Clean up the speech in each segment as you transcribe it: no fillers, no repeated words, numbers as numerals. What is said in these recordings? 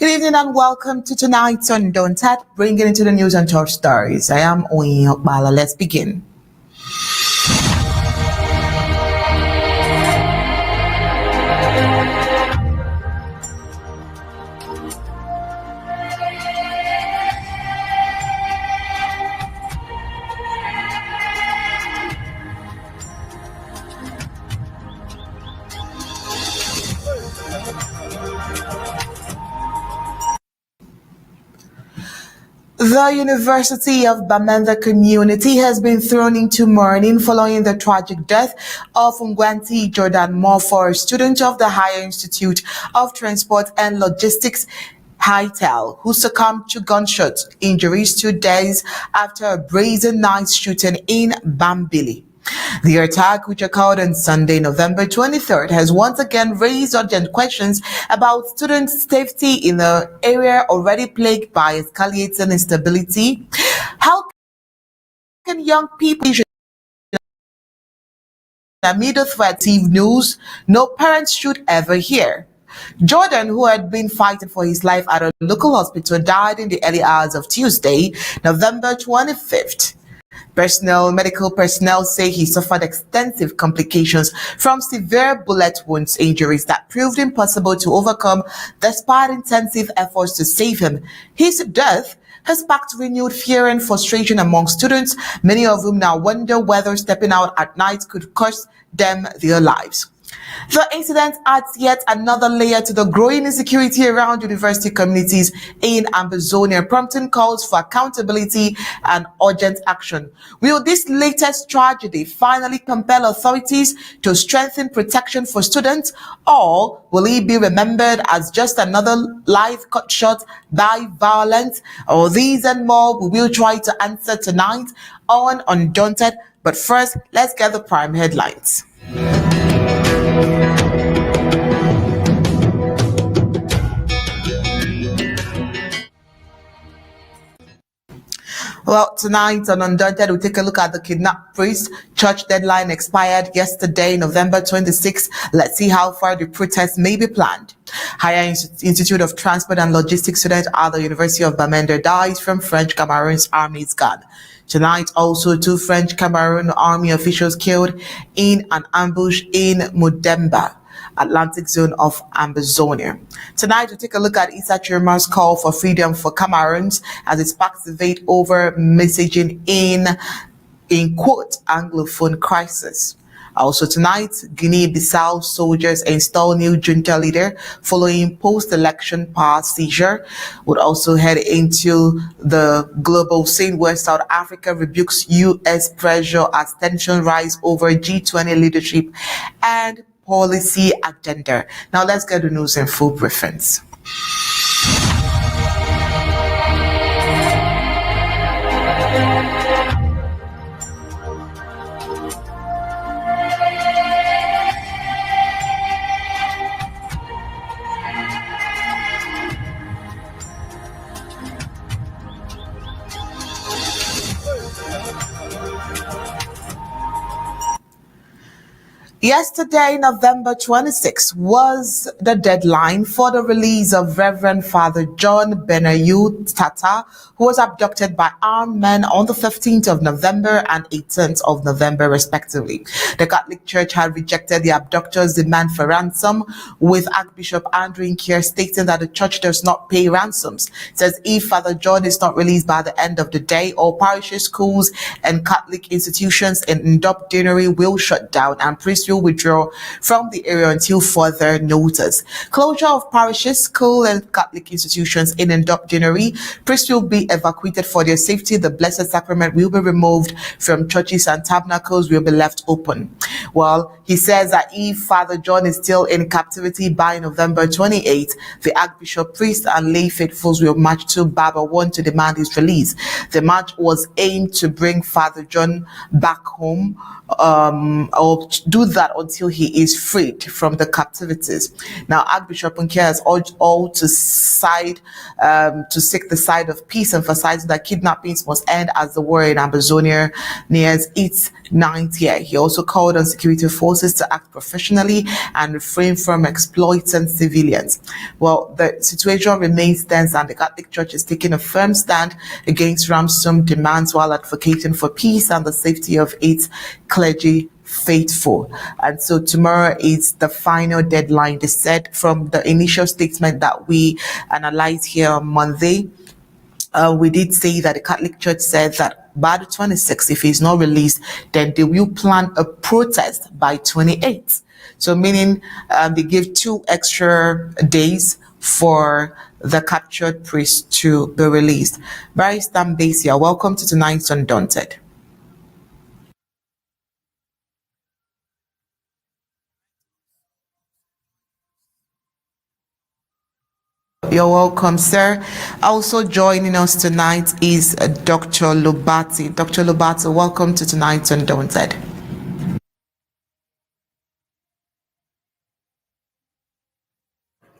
Good evening and welcome to tonight's Undaunted, bringing into the news and top stories. I am Oyin Okbala. Let's begin. The University of Bamenda community has been thrown into mourning following the tragic death of Ngwanti Jordan Morfor, a student of the Higher Institute of Transport and Logistics, HITEL, who succumbed to gunshot injuries 2 days after a brazen night shooting in Bambili. The attack, which occurred on Sunday, November 23rd, has once again raised urgent questions about student safety in the area already plagued by escalating instability. How can young people amid a threat news no parents should ever hear? Jordan, who had been fighting for his life at a local hospital, died in the early hours of Tuesday, November 25th. Medical personnel say he suffered extensive complications from severe bullet wounds injuries that proved impossible to overcome despite intensive efforts to save him. His death has sparked renewed fear and frustration among students, many of whom now wonder whether stepping out at night could cost them their lives. The incident adds yet another layer to the growing insecurity around university communities in Ambazonia, prompting calls for accountability and urgent action. Will this latest tragedy finally compel authorities to strengthen protection for students, or will it be remembered as just another life cut short by violence? All these and more we will try to answer tonight on Undaunted. But first, let's get the prime headlines. Well, tonight on Undaunted, we'll take a look at the kidnapped priest. Church deadline expired yesterday, November 26th. Let's see how far the protest may be planned. Higher Institute of Transport and Logistics student at the University of Bamenda dies from French Cameroon's army's gun. Tonight, also 2 French Cameroon army officials killed in an ambush in Mundemba, Atlantic zone of Ambazonia. Tonight, we'll take a look at Issa Tchiroma's call for freedom for Cameroons as it sparks debate over messaging in quote, Anglophone crisis. Also tonight, Guinea-Bissau soldiers install new junta leader following post-election power seizure. Would also head into the global scene where South Africa rebukes U.S. pressure as tension rise over G20 leadership and policy agenda. Now let's get the news in full preference. Yesterday, November 26, was the deadline for the release of Reverend Father John Benayu Tata, who was abducted by armed men on the 15th of November and 18th of November, respectively. The Catholic Church had rejected the abductors' demand for ransom, with Archbishop Andrew Nkier stating that the church does not pay ransoms. It says if Father John is not released by the end of the day, all parishes, schools, and Catholic institutions in Undaunted will shut down and priests will withdraw from the area until further notice. Closure of parishes, school, and Catholic institutions in Undaunted. Priests will be evacuated for their safety. The Blessed Sacrament will be removed from churches and tabernacles will be left open. Well, he says that if Father John is still in captivity by November 28th, the Archbishop, priest, and lay faithfuls will march to Baba 1 to demand his release. The march was aimed to bring Father John back home, or do that until he is freed from the captivities. Now, Archbishop Nkier has urged all to seek the side of peace, emphasizing that kidnappings must end as the war in Ambazonia nears its 9th year. He also called on security security forces to act professionally and refrain from exploiting civilians. Well, the situation remains tense, and the Catholic Church is taking a firm stand against ransom demands while advocating for peace and the safety of its clergy faithful. And so tomorrow is the final deadline. They said from the initial statement that we analyzed here on Monday, we did say that the Catholic Church said that by the 26th, if he's not released, then they will plan a protest by 28th. So meaning they give 2 extra days for the captured priest to be released. Barrister Mbeseha, welcome to tonight's Undaunted. You're welcome, sir. Also joining us tonight is Dr. Lobati. Dr. Lobati, welcome to tonight's Undaunted.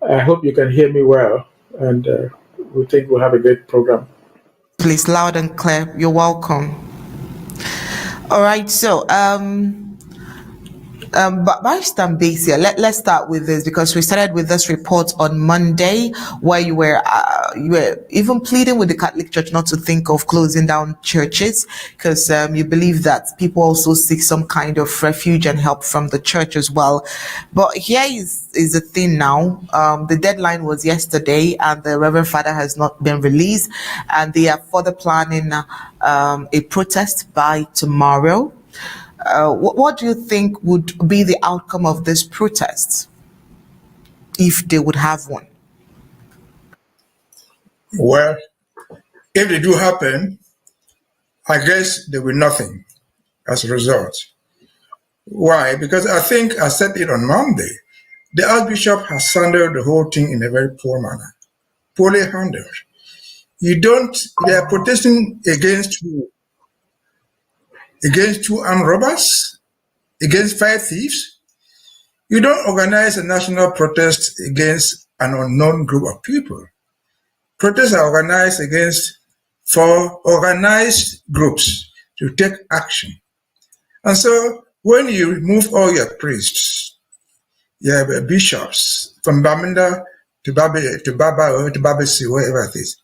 I hope you can hear me well, and we think we'll have a great program. Please, loud and clear. You're welcome. All right, so Barrister Mbeseha, let's start with this, because we started with this report on Monday where you were even pleading with the Catholic Church not to think of closing down churches, because you believe that people also seek some kind of refuge and help from the church as well. But here is the thing now. The deadline was yesterday, and the Reverend Father has not been released, and they are further planning a protest by tomorrow. What do you think would be the outcome of this protest, if they would have one? Well, if they do happen, I guess there will be nothing as a result. Why? Because I think I said it on Monday. The Archbishop has handled the whole thing in a very poor manner, poorly handled. They are protesting against who? Against 2 armed robbers? Against 5 thieves? You don't organize a national protest against an unknown group of people. Protests are organized for organized groups to take action. And so when you remove all your priests, you have bishops from Bamenda to Babisi, wherever it is,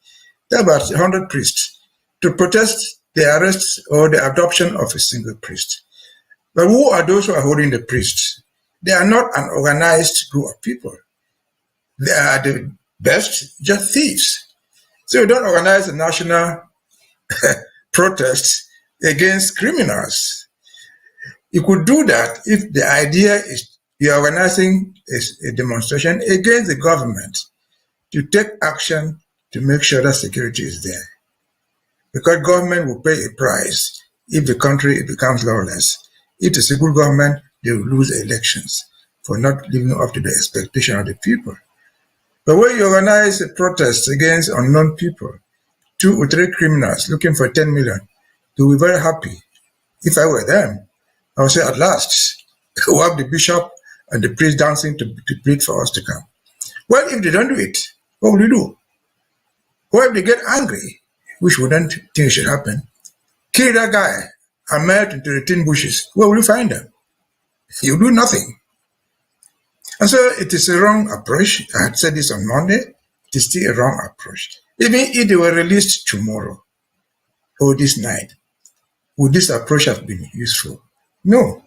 there are about 100 priests to protest the arrest or the adoption of a single priest. But who are those who are holding the priests? They are not an organized group of people. They are the best, just thieves. So you don't organize a national protest against criminals. You could do that if the idea is you're organizing a demonstration against the government to take action to make sure that security is there. Because government will pay a price if the country becomes lawless. If it's a good government, they will lose elections for not living up to the expectation of the people. But when you organize a protest against unknown people, 2 or 3 criminals looking for 10 million, they will be very happy. If I were them, I would say, at last, we'll have the bishop and the priest dancing to plead for us to come. Well, if they don't do it, what will you do? What if they get angry, which we don't think should happen? Kill that guy and melt into the tin bushes. Where will you find them? You do nothing. And so it is a wrong approach. I had said this on Monday. It is still a wrong approach. Even if they were released tomorrow or this night, would this approach have been useful? No.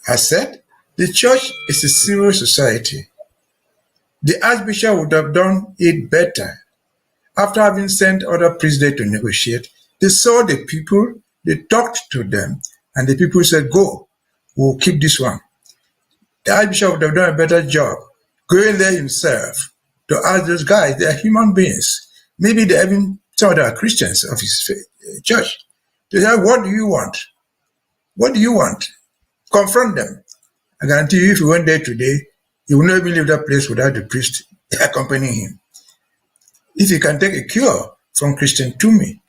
I said the church is a civil society. The Archbishop would have done it better. After having sent other priests there to negotiate, they saw the people, they talked to them, and the people said, go, we'll keep this one. The Archbishop would have done a better job going there himself to ask those guys. They are human beings. Maybe they even some of them are Christians of his church. They say, what do you want? What do you want? Confront them. I guarantee you, if you went there today, you will not even leave that place without the priest accompanying him. If you can take a cure from Christian Toomey,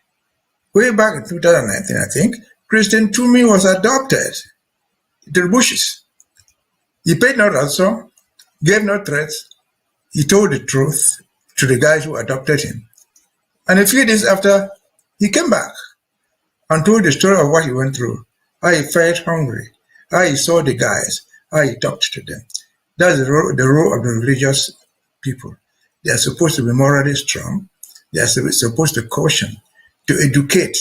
way back in 2019, I think, Christian Toomey was adopted to the bushes. He paid no ransom, gave no threats. He told the truth to the guys who adopted him. And a few days after, he came back and told the story of what he went through, how he felt hungry, how he saw the guys, how he talked to them. That's the role of the religious people. They are supposed to be morally strong. They are supposed to caution, to educate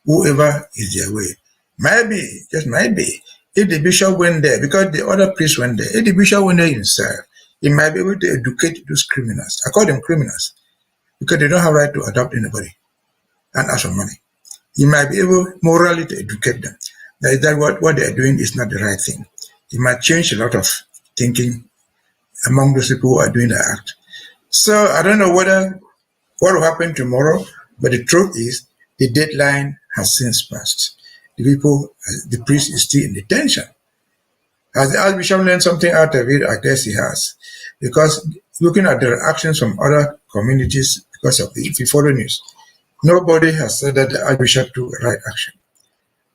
whoever is their way. Maybe, just maybe, if the bishop went there, because the other priest went there, if the bishop went there himself, he might be able to educate those criminals. I call them criminals because they don't have right to adopt anybody and ask for money. He might be able morally to educate them. That what they are doing is not the right thing. He might change a lot of thinking among those people who are doing the act. So I don't know what will happen tomorrow, but the truth is the deadline has since passed. The priest is still in detention. Has the Archbishop learned something out of it? I guess he has. Because looking at the reactions from other communities, because of if you follow news, nobody has said that the Archbishop took the right action.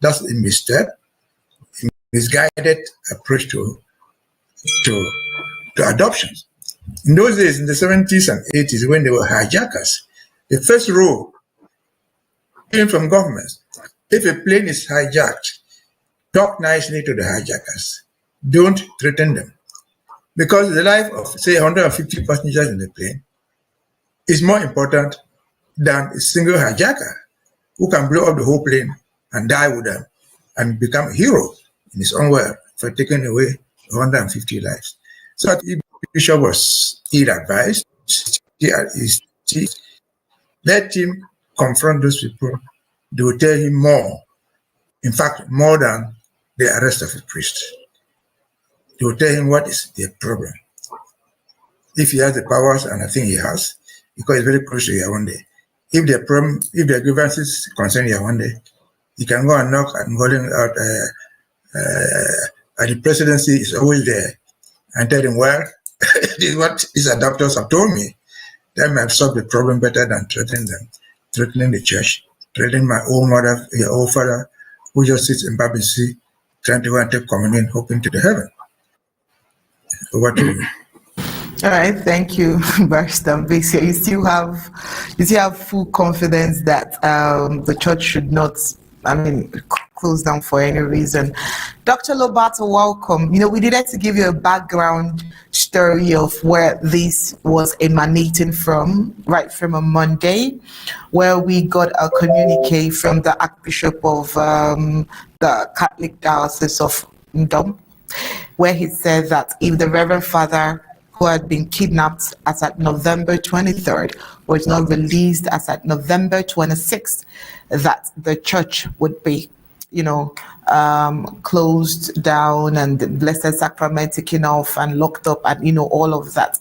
That's a misstep, a misguided approach to adoptions. In those days, in the 70s and 80s, when they were hijackers, the first rule came from governments. If a plane is hijacked, talk nicely to the hijackers. Don't threaten them. Because the life of, say, 150 passengers in the plane is more important than a single hijacker who can blow up the whole plane and die with them and become a hero in his own way for taking away 150 lives. So the Bishop was ill-advised. Let him confront those people. They will tell him more. In fact, more than the arrest of a priest. They will tell him what is their problem. If he has the powers, and I think he has, because it's very close to Yaoundé. If their grievances concern Yaoundé, he can go and knock and calling out at the presidency is always there and tell him, well, this is what his adopters have told me. That might solve the problem better than threatening them, threatening the church, threatening my own mother, your old father, who just sits in Bambili, trying to go and take communion, hoping to the heaven. Over to you. All right, thank you, Barrister Mbeseha. You still have full confidence that the church should not, close down for any reason. Dr. Lobati, welcome. We needed to give you a background story of where this was emanating from, right from a Monday, where we got a communique from the Archbishop of the Catholic Diocese of Undaunted, where he said that if the Reverend Father who had been kidnapped as at November 23rd was not released as at November 26th, that the church would be, closed down and the Blessed Sacrament taken off and locked up and, all of that.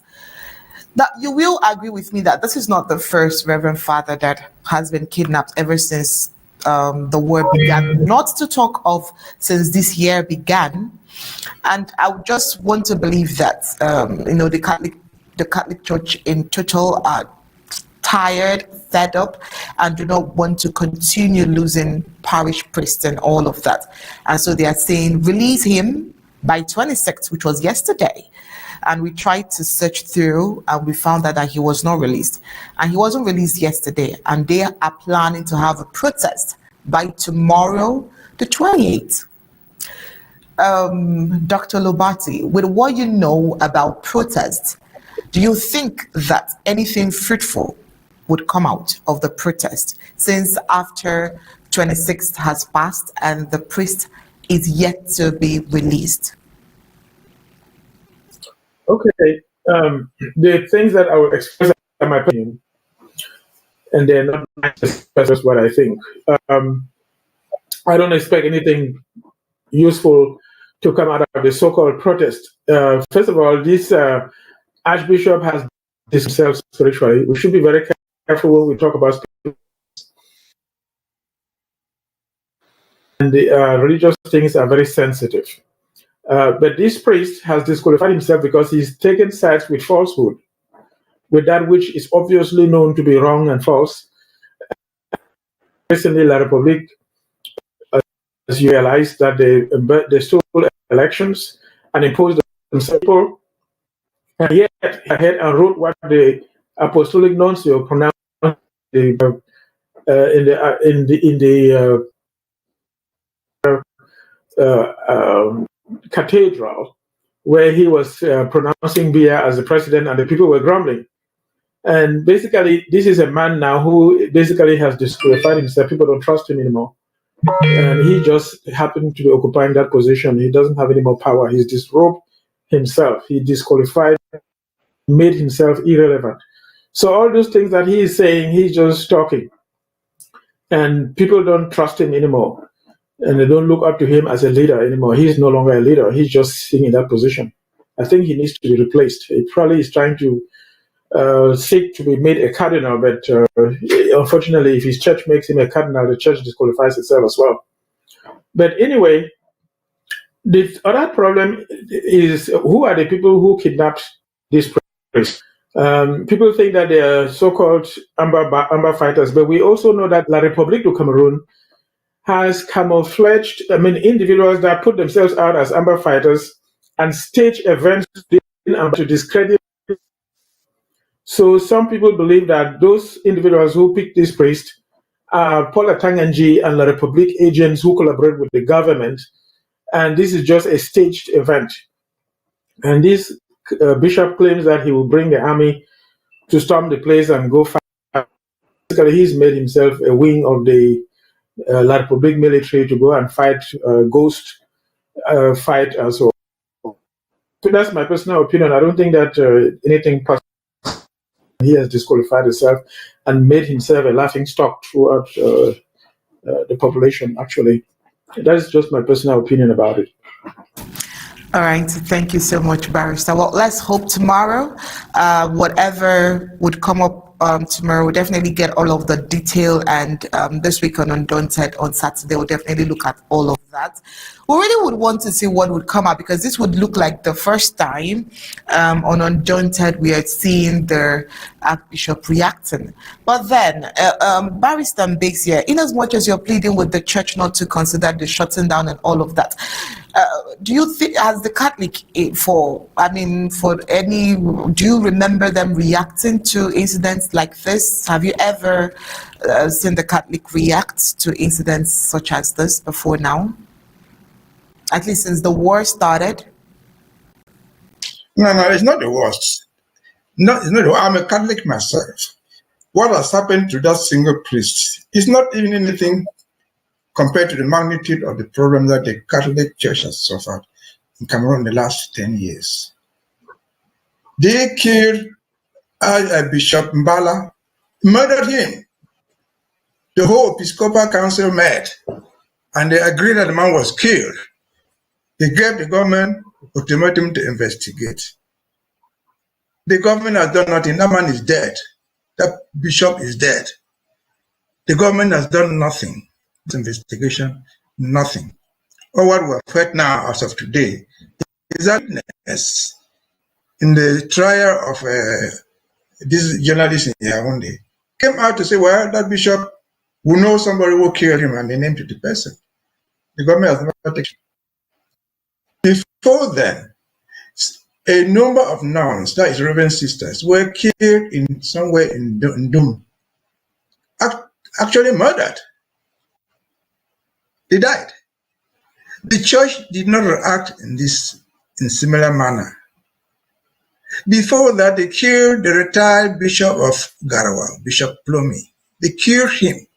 That you will agree with me that this is not the first Reverend Father that has been kidnapped ever since the war began, not to talk of since this year began. And I would just want to believe that the Catholic Church in total are tired, fed up, and do not want to continue losing parish priests and all of that. And so they are saying release him by 26th, which was yesterday. And we tried to search through and we found out that he was not released. And he wasn't released yesterday. And they are planning to have a protest by tomorrow, the 28th. Dr. Lobati, with what you know about protests, do you think that anything fruitful would come out of the protest since after 26th has passed and the priest is yet to be released? Okay, the things that I will express are my opinion, and they're not just what I think. I don't expect anything useful to come out of the so-called protest. First of all, this Archbishop has this himself spiritually. We should be very careful when we talk about and the religious things are very sensitive. But this priest has disqualified himself because he's taken sides with falsehood, with that which is obviously known to be wrong and false. Recently, La République, as you realize, that they stole elections and imposed themselves, and yet ahead and wrote what the Apostolic Nuncio pronounced in the cathedral where he was pronouncing Biya as the president, and the people were grumbling. And basically, this is a man now who basically has disqualified himself. People don't trust him anymore. And he just happened to be occupying that position. He doesn't have any more power. He's disrobed himself. He disqualified, made himself irrelevant. So all those things that he is saying, he's just talking. And people don't trust him anymore. And they don't look up to him as a leader anymore. He's no longer a leader. He's just sitting in that position. I think he needs to be replaced. He probably is trying to seek to be made a cardinal, but unfortunately, if his church makes him a cardinal, the church disqualifies itself as well. But anyway, the other problem is who are the people who kidnapped this priest? People think that they are so-called Amba fighters, but we also know that La République du Cameroun has camouflaged, individuals that put themselves out as Amba fighters and stage events to discredit. So some people believe that those individuals who picked this priest are Paul Atanganji and La République agents who collaborate with the government, and this is just a staged event. And this bishop claims that he will bring the army to storm the place and go fight. Basically, he's made himself a wing of the La République military to go and fight ghost fight as well. So that's my personal opinion. I don't think that anything possible. He has disqualified himself and made himself a laughing stock throughout the population, actually. That's just my personal opinion about it. All right. Thank you so much, Barrister. Well, let's hope tomorrow, whatever would come up tomorrow, we'll definitely get all of the detail. And this week on Undaunted on Saturday, we'll definitely look at all of that. We really would want to see what would come out, because this would look like the first time on Undaunted we are seeing the Archbishop reacting. But then, Barrister Mbeseha, in as much as you're pleading with the church not to consider the shutting down and all of that, do you think, as the Catholic, do you remember them reacting to incidents like this? Have you ever seen the Catholic react to incidents such as this before now? At least since the war started? No, it's not the worst. No, it's not. I'm a Catholic myself. What has happened to that single priest is not even anything compared to the magnitude of the problem that the Catholic Church has suffered in Cameroon in the last 10 years. They killed Bishop Mbala, murdered him. The whole Episcopal Council met, and they agreed that the man was killed. They gave the government ultimatum to investigate. The government has done nothing. That man is dead. That bishop is dead. The government has done nothing. This investigation, nothing. All what we have heard now as of today is that in the trial of this journalist in Yaoundé came out to say, well, that bishop will know somebody who killed him and they named the person. The government has never taken. Before then, a number of nuns, that is Reverend sisters, were killed in somewhere in Dum. Actually murdered. They died. The church did not react in similar manner. Before that, they killed the retired bishop of Garawa, Bishop Plomi. They killed him.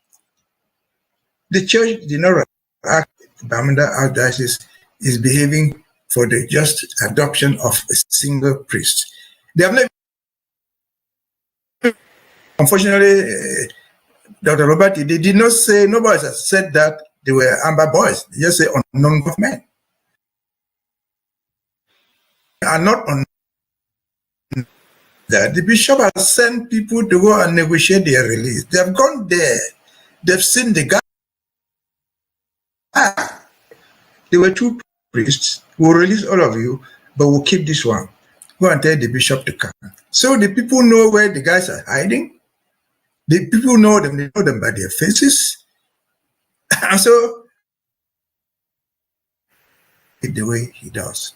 The church did not react. Bamenda Archdiocese is behaving for the just adoption of a single priest. They have never. Unfortunately, Dr. Lobati, they did not say, nobody has said that they were Amba boys. They just say unknown men. Are not on that. The bishop has sent people to go and negotiate their release. They have gone there. They've seen the guy. There were two priests who will release all of you, but we'll keep this one. Go and tell the bishop to come. So the people know where the guys are hiding. The people know them, they know them by their faces. And so, the way he does.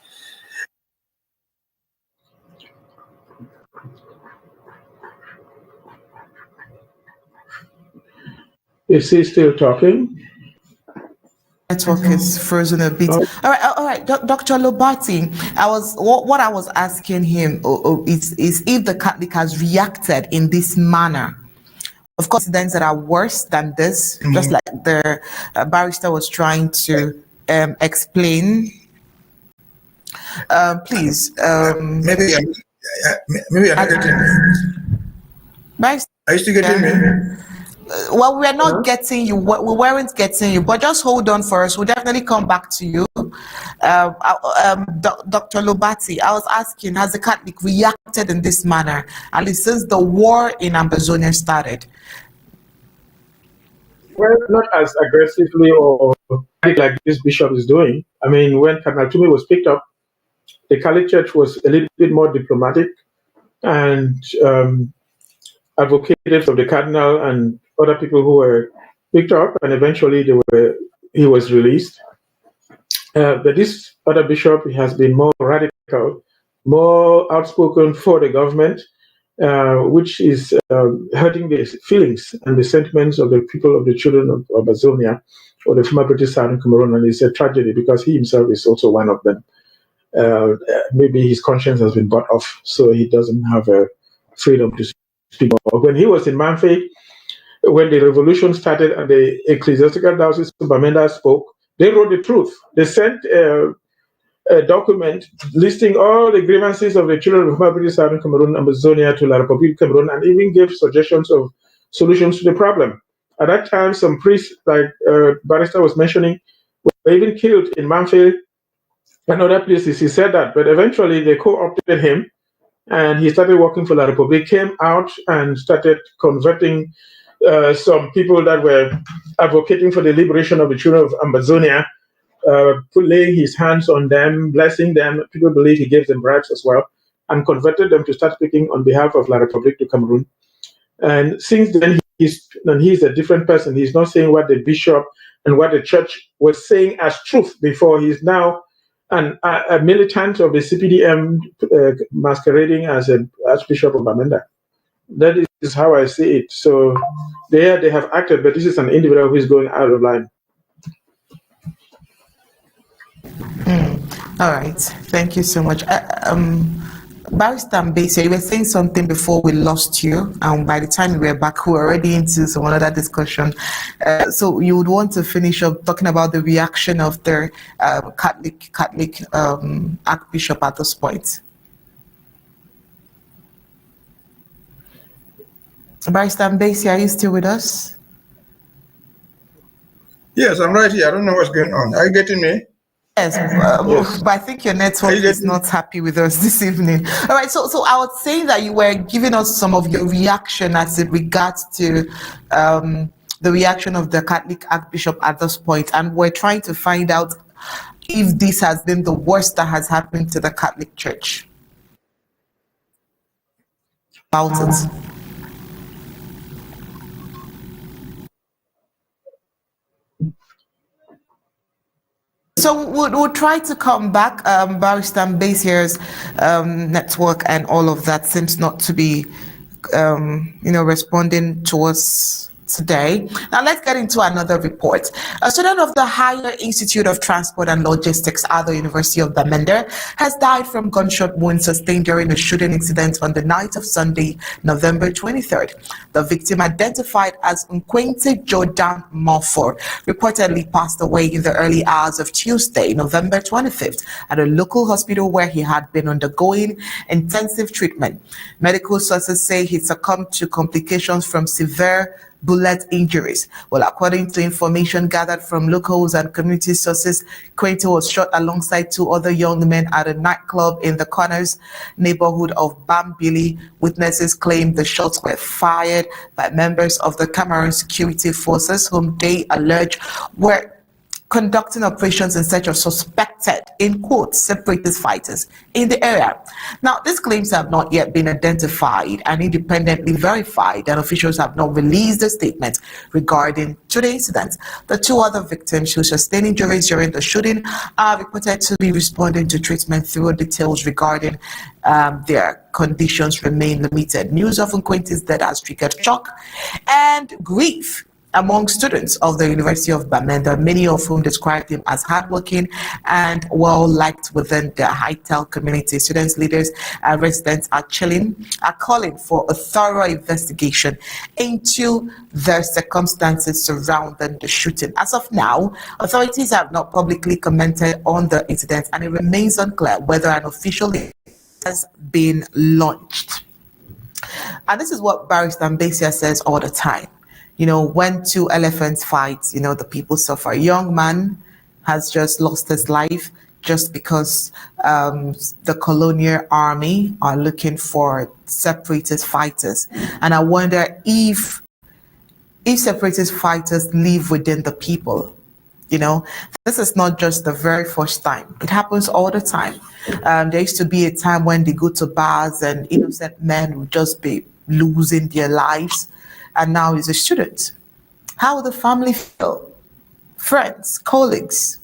Is he still talking? network is frozen a bit. Oh, All right, Dr. Lobati. What I was asking him is if the Catholic has reacted in this manner. Of course, incidents that are worse than this, just like the barrister was trying to explain. Please, maybe I'm not getting me. barrister. Are you still getting me? Well, we're not getting you. We weren't getting you, but just hold on for us. We'll definitely come back to you. Dr. Lobati, I was asking, has the Catholic reacted in this manner, at least since the war in Ambazonia started? well, not as aggressively or like this bishop is doing. I mean, when Cardinal Tumi was picked up, the Catholic Church was a little bit more diplomatic and advocated for the cardinal and other people who were picked up, and eventually he was released. But this other bishop has been more radical, more outspoken for the government, which is hurting the feelings and the sentiments of the people of the children of Ambazonia or the former British Southern Cameroon, and it's a tragedy because he himself is also one of them. Maybe his conscience has been bought off, so he doesn't have a freedom to speak more. When he was in Manfred, when the revolution started and the ecclesiastical diocese of Bamenda spoke, they wrote the truth. They sent a document listing all the grievances of the children of British Southern Cameroon, Ambazonia to La Republique Cameroon, and even gave suggestions of solutions to the problem. At that time, some priests, like Barrister was mentioning, were even killed in Manfred and other places. He said that, but eventually they co-opted him and he started working for La Republique, came out and started converting some people that were advocating for the liberation of the children of Ambazonia, laying his hands on them, blessing them. People believe he gave them bribes as well, and converted them to start speaking on behalf of La Republique de Cameroon. And since then, he's a different person. He's not saying what the bishop and what the church was saying as truth before. He's now a militant of the CPDM masquerading as an Archbishop of Bamenda. That is how I see it. So they have acted, but this is an individual who is going out of line. All right. Thank you so much. Barrister Mbeseha, you were saying something before we lost you, and by the time we were back, we were already into some other discussion. So you would want to finish up talking about the reaction of the Catholic Archbishop at this point. Barrister Mbeseha, are you still with us? Yes, I'm right here. I don't know what's going on. Are you getting me? Yes, but I think your network is not happy with us this evening. All right, so I was saying that you were giving us some of your reaction as it regards to the reaction of the Catholic Archbishop at this point, and we're trying to find out if this has been the worst that has happened to the Catholic Church. About it. So we'll try to come back. Barrister Mbeseha's network and all of that seems not to be, responding to us today. Now let's get into another report. A student of the Higher Institute of Transport and Logistics at the University of Bamenda has died from gunshot wounds sustained during a shooting incident on the night of Sunday, November 23rd. The victim, identified as Nkwente Jordan Mofor, reportedly passed away in the early hours of Tuesday, November 25th, at a local hospital where he had been undergoing intensive treatment. Medical sources say he succumbed to complications from severe bullet injuries. Well, according to information gathered from locals and community sources, Quente was shot alongside two other young men at a nightclub in the Corners neighborhood of Bambili. Witnesses claim the shots were fired by members of the Cameroun security forces, whom they allege were conducting operations in search of suspected, in quotes, separatist fighters in the area. Now, these claims have not yet been identified and independently verified, and officials have not released a statement regarding the incident. The two other victims who sustained injuries during the shooting are reported to be responding to treatment, through details regarding their conditions remain limited. News of Nkwente's death has triggered shock and grief among students of the University of Bamenda, many of whom described him as hardworking and well-liked within the Hightel community. Students, leaders, and residents are calling for a thorough investigation into the circumstances surrounding the shooting. As of now, authorities have not publicly commented on the incident, and it remains unclear whether an official has been launched. And this is what Barrister Mbeseha says all the time. You know, when two elephants fight, you know, the people suffer. A young man has just lost his life just because the colonial army are looking for separatist fighters. And I wonder if separatist fighters live within the people. You know, this is not just the very first time. It happens all the time. There used to be a time when they go to bars and innocent men would just be losing their lives. And now he's a student. How will the family feel? Friends, colleagues,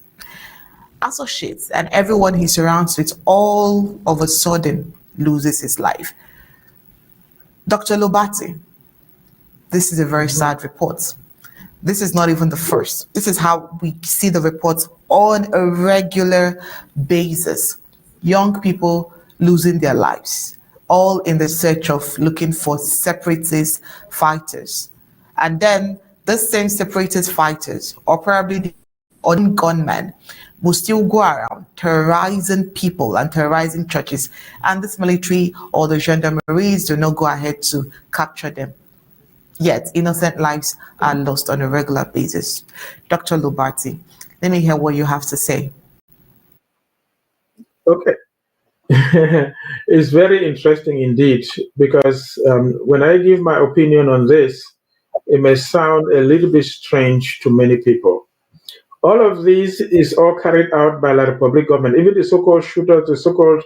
associates, and everyone he surrounds with all of a sudden loses his life. Dr. Lobati, this is a very sad report. This is not even the first. This is how we see the reports on a regular basis. Young people losing their lives, all in the search of looking for separatist fighters. And then the same separatist fighters, or probably the own gunmen, will still go around terrorizing people and terrorizing churches. And this military or the gendarmeries do not go ahead to capture them. Yet innocent lives are lost on a regular basis. Dr. Lobati, let me hear what you have to say. Okay. It's very interesting indeed, because when I give my opinion on this, it may sound a little bit strange to many people. All of this is all carried out by the Republic government. Even the so-called shooters, the so-called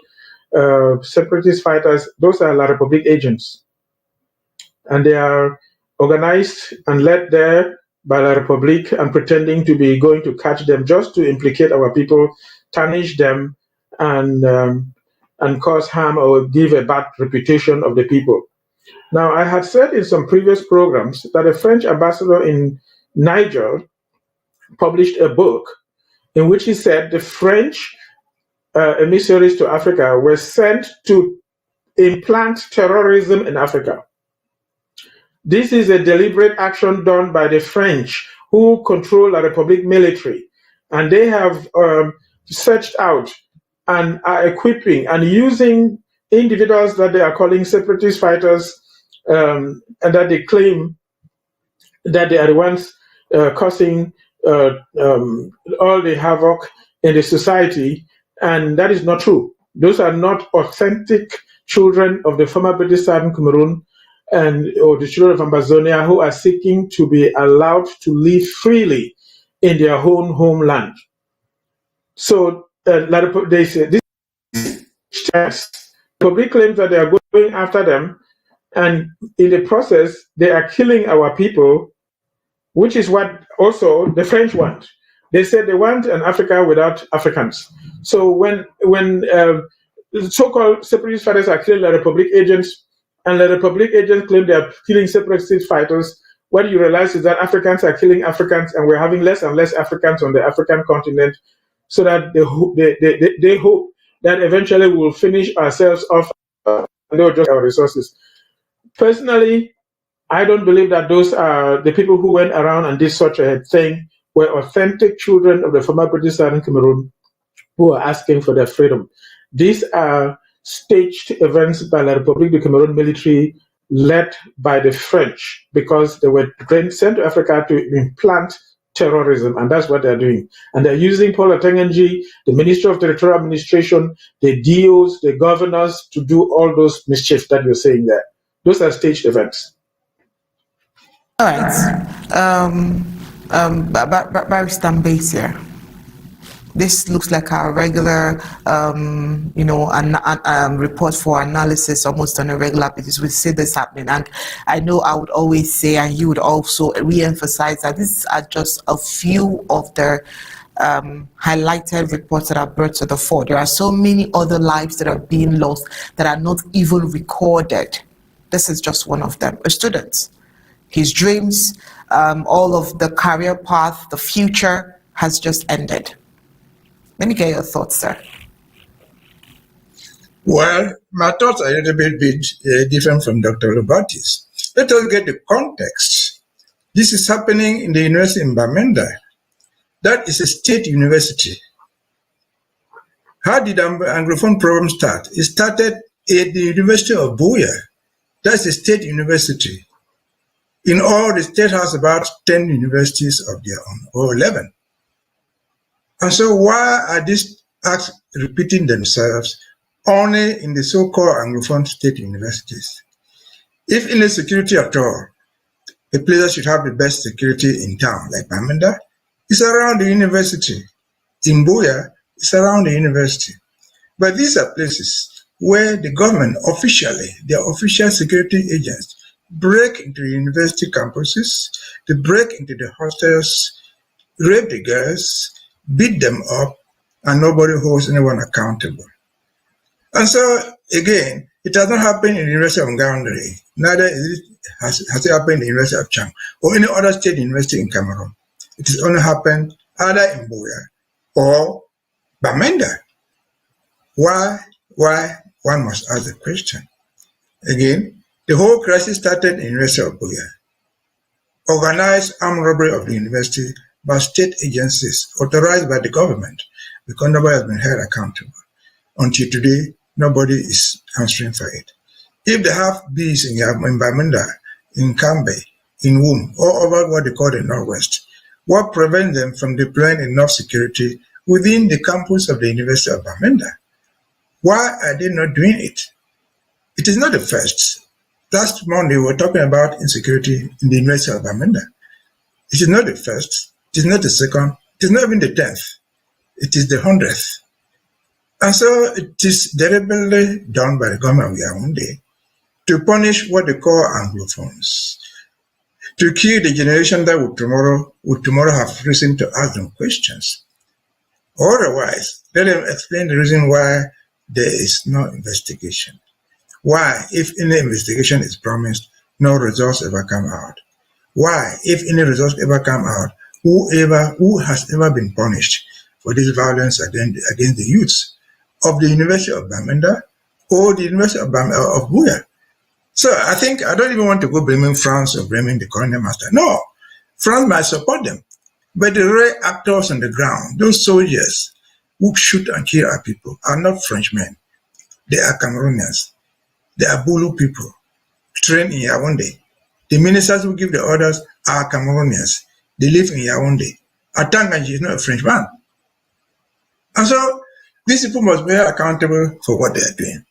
separatist fighters, those are La Republic agents. And they are organized and led there by the Republic and pretending to be going to catch them just to implicate our people, tarnish them, and cause harm or give a bad reputation of the people. Now, I had said in some previous programs that a French ambassador in Niger published a book in which he said the French emissaries to Africa were sent to implant terrorism in Africa. This is a deliberate action done by the French, who control the Republic military, and they have searched out and are equipping and using individuals that they are calling separatist fighters, and that they claim that they are the ones causing all the havoc in the society, and that is not true. Those are not authentic children of the former British Southern Cameroun or the children of Ambazonia who are seeking to be allowed to live freely in their own homeland. So they say this the public claims that they are going after them, and in the process they are killing our people, which is what also the French want. They said they want an Africa without Africans. So when so-called separatist fighters are killing the Republic agents, and the Republic agents claim they are killing separatist fighters, what you realize is that Africans are killing Africans, and we're having less and less Africans on the African continent, so that they hope that eventually we will finish ourselves off and they'll just our resources. Personally, I don't believe that those are the people who went around and did such a thing were authentic children of the former British Southern Cameroun who are asking for their freedom. These are staged events by the Republic du Cameroun military led by the French, because they were sent to Africa to implant terrorism, and that's what they're doing. And they're using Paul Atengenji, the Minister of Territorial Administration, the DOs, the governors, to do all those mischief that you're saying there. Those are staged events. All right. Barrister Mbeseha, this looks like a regular, report for analysis almost on a regular basis. We see this happening. And I know I would always say, and you would also re-emphasize, that these are just a few of the highlighted reports that are brought to the fore. There are so many other lives that are being lost that are not even recorded. This is just one of them. A student. his dreams, all of the career path, the future has just ended. Let me get your thoughts, sir. Well, my thoughts are a little bit different from Dr. Lobati's. Let us get the context. This is happening in the university in Bamenda. That is a state university. How did the Anglophone program start? It started at the University of Buea. That's a state university. In all, the state has about 10 universities of their own, or 11. And so why are these acts repeating themselves only in the so-called Anglophone state universities? If in the security at all, a place that should have the best security in town, like Bamenda, is around the university. In Buea, it's around the university. But these are places where the government officially, their official security agents, break into the university campuses, they break into the hostels, rape the girls, beat them up, and nobody holds anyone accountable. And so, again, it has not happened in the University of Ngaoundé, neither has it happened in the University of Chang or any other state university in Cameroon. It has only happened either in Buea or Bamenda. Why? One must ask the question. Again, the whole crisis started in the University of Buea. Organized armed robbery of the university by state agencies authorized by the government, because nobody has been held accountable. Until today, nobody is answering for it. If they have bees in Bamenda, in Kambe, in Wum, or over what they call the Northwest, what prevents them from deploying enough security within the campus of the University of Bamenda? Why are they not doing it? It is not the first. Last Monday, we were talking about insecurity in the University of Bamenda. It is not the first. It is not the second. It is not even the 10th. It is the 100th. And so it is deliberately done by the government of Yaoundé to punish what they call Anglophones, to kill the generation that would tomorrow have reason to ask them questions. Otherwise, let them explain the reason why there is no investigation. Why, if any investigation is promised, no results ever come out? Why, if any results ever come out, who has ever been punished for this violence against the youths of the University of Bamenda or the University of Buea? So I think I don't even want to go blaming France or blaming the colonial master. No, France might support them. But the real actors on the ground, those soldiers who shoot and kill our people, are not Frenchmen. They are Cameroonians. They are Bulu people trained in Yaoundé. The ministers who give the orders are Cameroonians. They live in Yaoundé. Atanganji is not a Frenchman. And so these people must be accountable for what they are doing.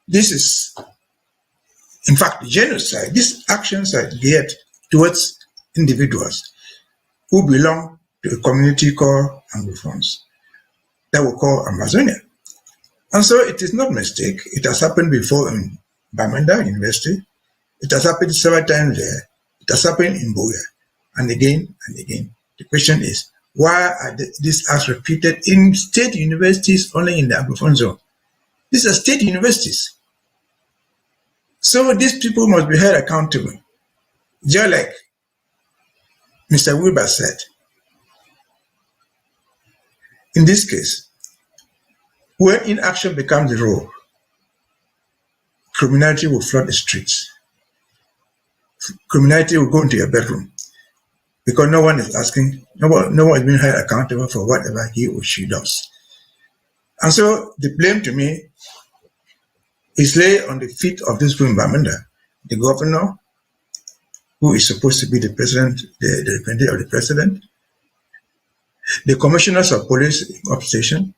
This is, in fact, genocide. These actions are geared towards individuals who belong to a community called Anglophones that we call Ambazonia. And so it is not a mistake. It has happened before in Bamenda University. It has happened several times there. It has happened in Buea. And again and again. The question is, why are these acts repeated in state universities only in the Anglophone zone? These are state universities. So these people must be held accountable. Just like Mr. Wilbur said, in this case, when inaction becomes the rule, criminality will flood the streets. Criminality will go into your bedroom because no one is asking, no one is being held accountable for whatever he or she does. And so the blame to me is laid on the feet of this people in Bamenda, the governor, who is supposed to be the president, the representative of the president, the commissioners of police of station,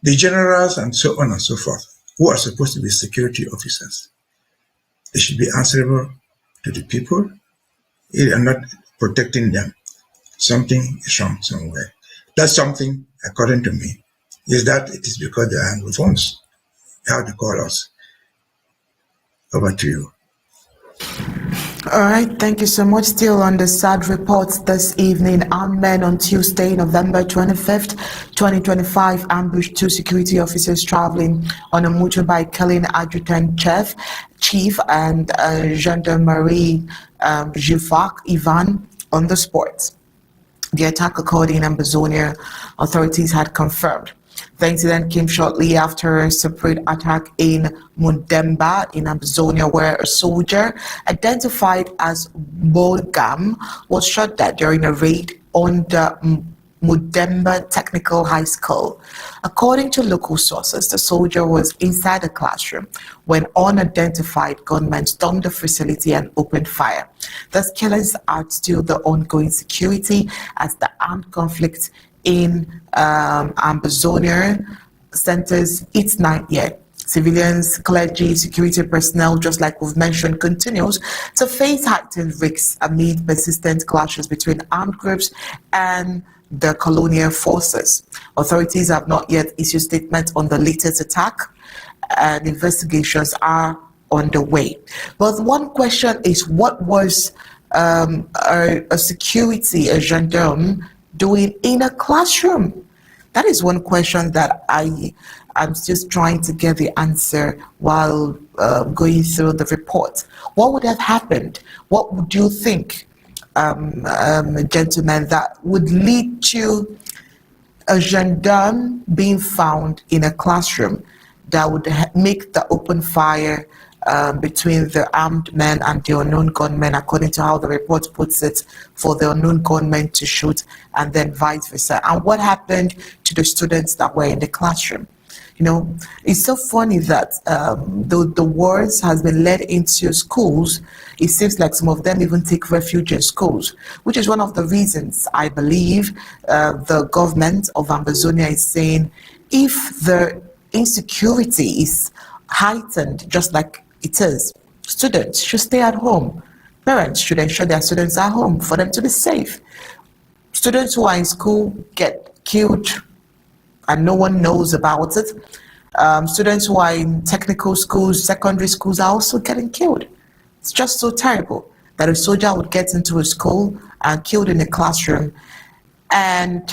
the generals, and so on and so forth, who are supposed to be security officers. They should be answerable to the people. If they are not protecting them, something is wrong somewhere. That's something, according to me, is that it is because they are Anglophones, how they call us. Over to you. All right, thank you so much. Still on the sad reports this evening, armed men on Tuesday, November 25th, 2025, ambushed two security officers traveling on a motorbike, killing adjutant chief and gendarmerie Jufak Ivan on the spot. The attack occurred in Ambazonia, authorities had confirmed. The incident came shortly after a separate attack in Mundemba in Ambazonia, where a soldier identified as Bolgam was shot dead during a raid on the Mundemba Technical High School. According to local sources, the soldier was inside the classroom when unidentified gunmen stormed the facility and opened fire. These killings add to the ongoing security as the armed conflict in Ambazonia centers its ninth year. Civilians, clergy, security personnel, just like we've mentioned, continues to face heightened risks amid persistent clashes between armed groups and the colonial forces. Authorities have not yet issued statements on the latest attack, and investigations are underway. But one question is, what was a security, a gendarme, doing in a classroom? That is one question that I'm just trying to get the answer while going through the report. What would have happened? What would you think, gentlemen, that would lead to a gendarme being found in a classroom that would make the open fire between the armed men and the unknown gunmen, according to how the report puts it, for the unknown gunmen to shoot, and then vice versa? And what happened to the students that were in the classroom? You know, it's so funny that the wars has been led into schools. It seems like some of them even take refuge in schools, which is one of the reasons I believe the government of Ambazonia is saying, if the insecurity is heightened just like it is, students should stay at home. Parents should ensure their students are home for them to be safe. Students who are in school get killed and no one knows about it. Students who are in technical schools, secondary schools are also getting killed. It's just so terrible that a soldier would get into a school and killed in a classroom, and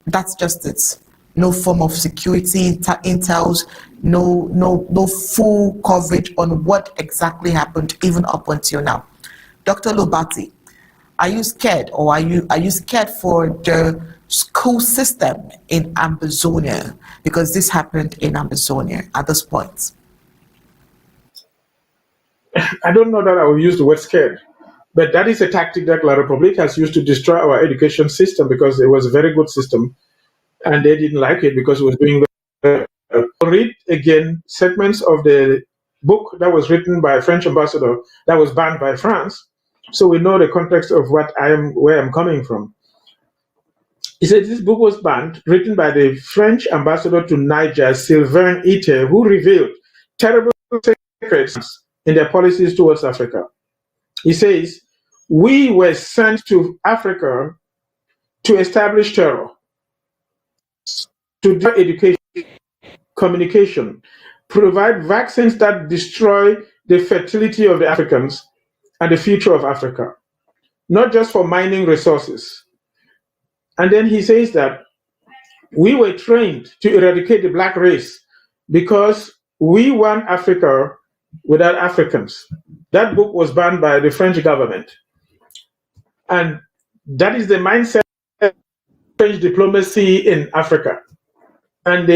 that's just it. No form of security intels, no full coverage on what exactly happened even up until now. Dr. Lobati, are you scared, or are you scared for the school system in Ambazonia, because this happened in Ambazonia at this point? I don't know that I will use the word scared, but that is a tactic that La Republique has used to destroy our education system, because it was a very good system and they didn't like it because it was doing well. I'll read again segments of the book that was written by a French ambassador that was banned by France, so we know the context of where I'm coming from. He said this book was banned, written by the French ambassador to Niger, Sylvain Ite, who revealed terrible secrets in their policies towards Africa. He says, we were sent to Africa to establish terror, to do education, communication, provide vaccines that destroy the fertility of the Africans and the future of Africa, not just for mining resources. And then he says that we were trained to eradicate the black race because we want Africa without Africans. That book was banned by the French government. And that is the mindset of French diplomacy in Africa. And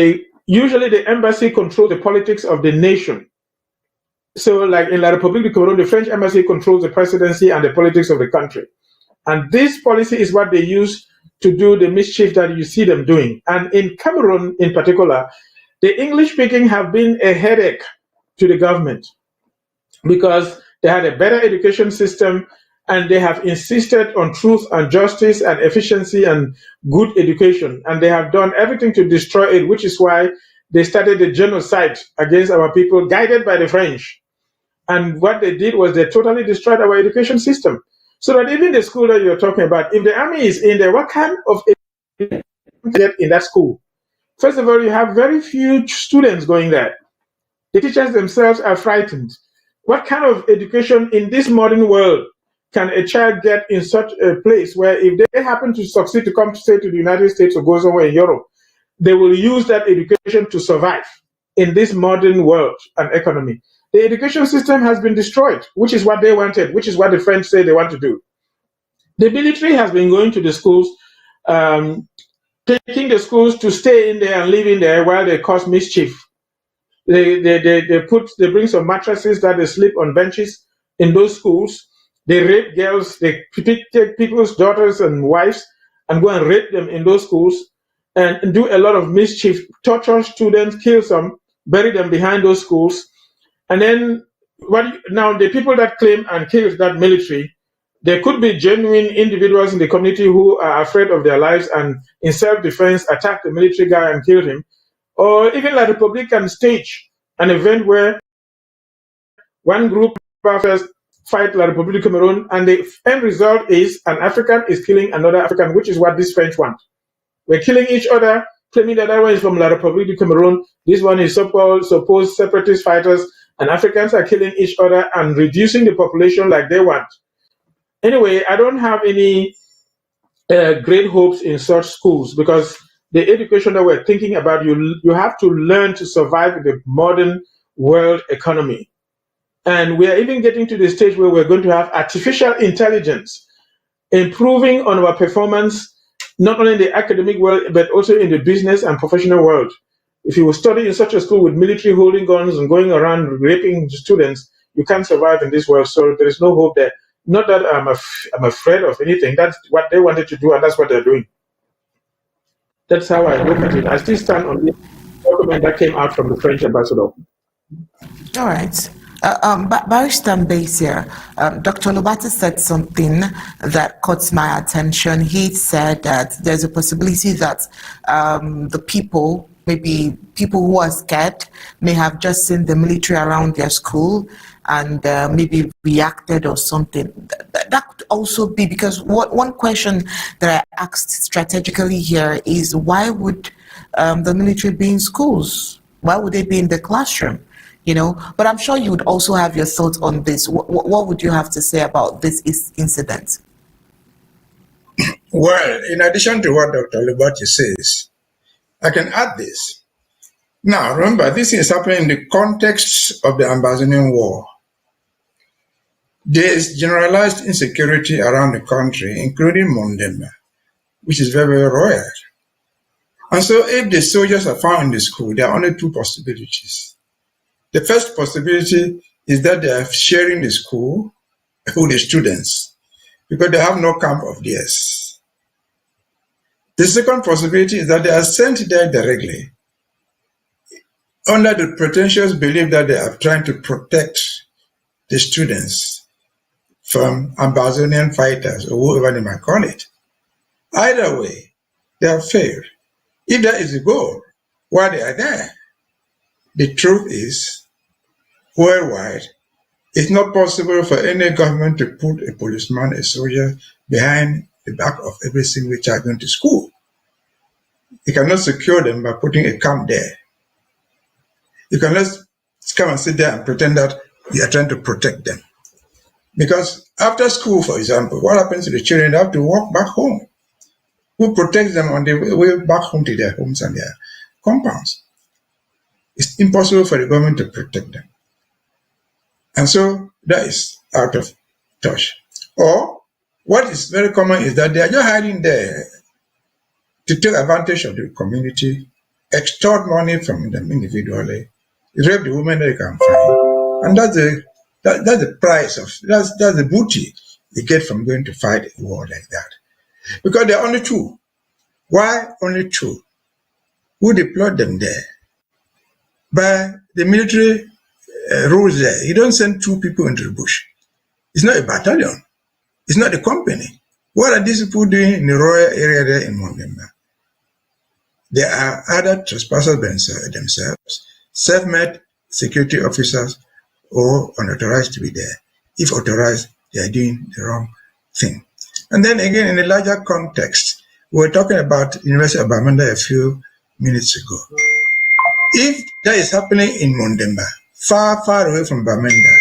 usually the embassy controls the politics of the nation. So like in La République du Cameroun, the French embassy controls the presidency and the politics of the country. And this policy is what they use to do the mischief that you see them doing. And in Cameroon in particular, the English speaking have been a headache to the government because they had a better education system and they have insisted on truth and justice and efficiency and good education. And they have done everything to destroy it, which is why they started the genocide against our people, guided by the French. And what they did was they totally destroyed our education system. So that even the school that you're talking about, if the army is in there, what kind of education get in that school? First of all, you have very few students going there. The teachers themselves are frightened. What kind of education in this modern world can a child get in such a place where if they happen to succeed to come to, say, to the United States or go somewhere in Europe, they will use that education to survive in this modern world and economy? the education system has been destroyed, which is what they wanted, which is what the French say they want to do. The military has been going to the schools, taking the schools to stay in there and live in there while they cause mischief. They bring some mattresses that they sleep on benches in those schools. They rape girls. They take people's daughters and wives and go and rape them in those schools and do a lot of mischief, torture students, kill some, bury them behind those schools. And then now the people that claim and kill that military, there could be genuine individuals in the community who are afraid of their lives and in self-defense attack the military guy and kill him. Or even like the Republican stage an event where one group first fight La Republique du Cameroun, and the end result is an African is killing another African, which is what these French want. We're killing each other, claiming that one is from La Republique du Cameroun, this one is supposed separatist fighters, and Africans are killing each other and reducing the population like they want. Anyway, I don't have any great hopes in such schools because the education that we're thinking about, you have to learn to survive in the modern world economy. And we are even getting to the stage where we're going to have artificial intelligence improving on our performance, not only in the academic world, but also in the business and professional world. If you study in such a school with military holding guns and going around raping students, you can't survive in this world. So there is no hope there. Not that I'm afraid of anything. That's what they wanted to do, and that's what they're doing. That's how I look at it. I still stand on the document that came out from the French ambassador. All right. Barrister Mbeseha, Dr. Lobati said something that caught my attention. He said that there's a possibility that the people, maybe people who are scared, may have just seen the military around their school and maybe reacted or something. That could also be because one question that I asked strategically here is why would the military be in schools? Why would they be in the classroom? You know, but I'm sure you would also have your thoughts on this. What would you have to say about this incident? Well, in addition to what Dr. Lobati says, I can add this. Now, remember, this is happening in the context of the Ambazonian War. There is generalized insecurity around the country, including Mundemba, which is very, very royal. And so if the soldiers are found in the school, there are only two possibilities. The first possibility is that they are sharing the school with the students because they have no camp of theirs. The second possibility is that they are sent there directly under the pretentious belief that they are trying to protect the students from Ambazonian fighters or whoever they might call it. Either way, they have failed. If that is the goal, why they are there? The truth is, worldwide, it's not possible for any government to put a policeman, a soldier, behind the back of every single child going to school. You cannot secure them by putting a camp there. You cannot come and sit there and pretend that you are trying to protect them. Because after school, for example, what happens to the children? They have to walk back home. Who protects them on the way back home to their homes and their compounds? It's impossible for the government to protect them. And so that is out of touch. Or what is very common is that they are just hiding there to take advantage of the community, extort money from them individually, rape the women they can find. And that's the price of, that's the booty you get from going to fight a war like that. Because there are only two. Why only two? Who deployed them there? By the military rules there. You don't send two people into the bush. It's not a battalion. It's not a company. What are these people doing in the royal area there in Mundemba? They are either trespassers themselves, self-made security officers, or unauthorized to be there. If authorized, they are doing the wrong thing. And then again, in a larger context, we were talking about University of Bamenda a few minutes ago. If that is happening in Mundemba, far, far away from Bamenda,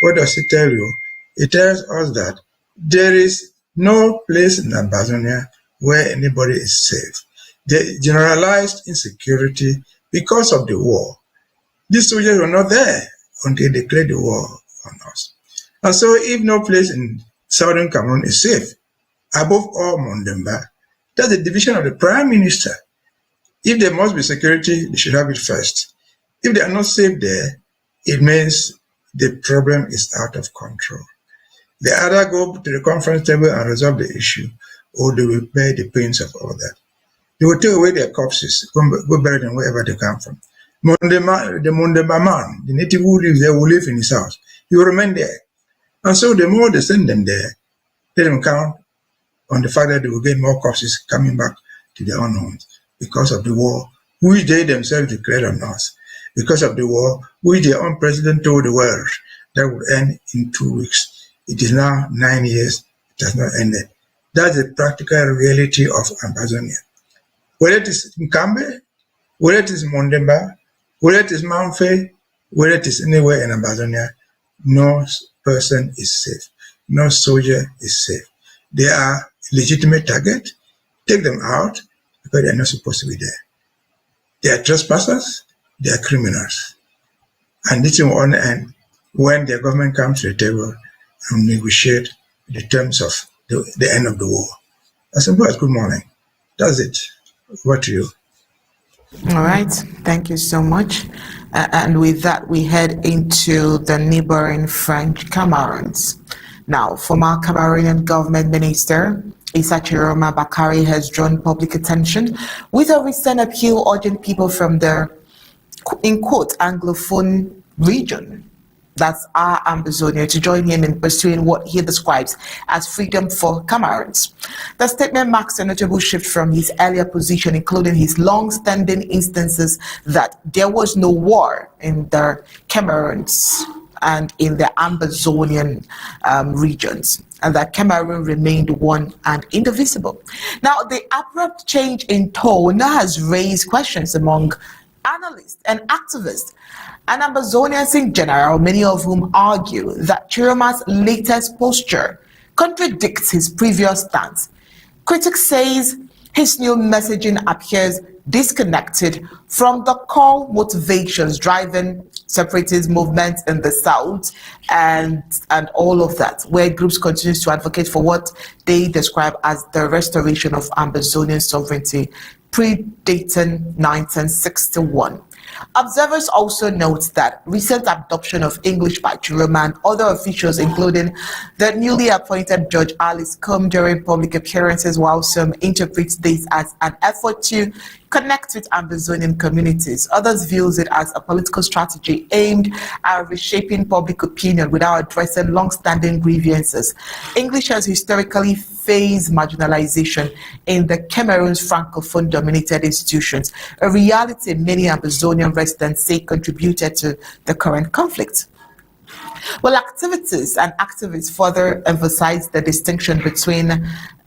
what does it tell you? It tells us that there is no place in Ambazonia where anybody is safe. The generalized insecurity because of the war. These soldiers were not there until they declare the war on us. And so if no place in southern Cameroon is safe, above all Mundemba, that's the division of the prime minister. If there must be security, they should have it first. If they are not safe there, it means the problem is out of control. They either go to the conference table and resolve the issue, or they will bear the pains of all that. They will take away their corpses, go bury them wherever they come from. The Mundemba man, the native who lives there, will live in his house. He will remain there. And so the more they send them there, let them count on the fact that they will get more corpses coming back to their own homes because of the war which they themselves declared on us, because of the war which their own president told the world that would end in 2 weeks. It is now 9 years, it has not ended. That's the practical reality of Ambazonia. Whether it is Mkambe, whether it is Mundemba, whether it is Manfe, whether it is anywhere in Ambazonia, no person is safe. No soldier is safe. They are a legitimate target. Take them out because they are not supposed to be there. They are trespassers. They are criminals. And this will only end when the government comes to the table and negotiate the terms of the end of the war. As simple as good morning. That's it. Over to you. All right, thank you so much. And with that, we head into the neighboring French Cameroons. Now, former Cameroonian government minister Issa Tchiroma Bakari has drawn public attention with a recent appeal urging people from the, in quote, Anglophone region, that's our Ambazonia, to join him in pursuing what he describes as freedom for Cameroons. The statement marks a notable shift from his earlier position, including his long-standing instances that there was no war in the Cameroons and in the Ambazonian regions, and that Cameroon remained one and indivisible. Now, the abrupt change in tone has raised questions among analysts and activists and Ambazonians in general, many of whom argue that Tchiroma's latest posture contradicts his previous stance. Critics says his new messaging appears disconnected from the core motivations driving separatist movements in the South and all of that, where groups continue to advocate for what they describe as the restoration of Ambazonian sovereignty predating 1961. Observers also note that recent adoption of English by Tchiroma and other officials, including the newly appointed Judge Alice Combe, during public appearances, while some interpret this as an effort to connect with Ambazonian communities. Others view it as a political strategy aimed at reshaping public opinion without addressing long-standing grievances. English has historically faced marginalization in the Cameroon's Francophone-dominated institutions, a reality many Ambazonian residents say contributed to the current conflict. Well, activists further emphasize the distinction between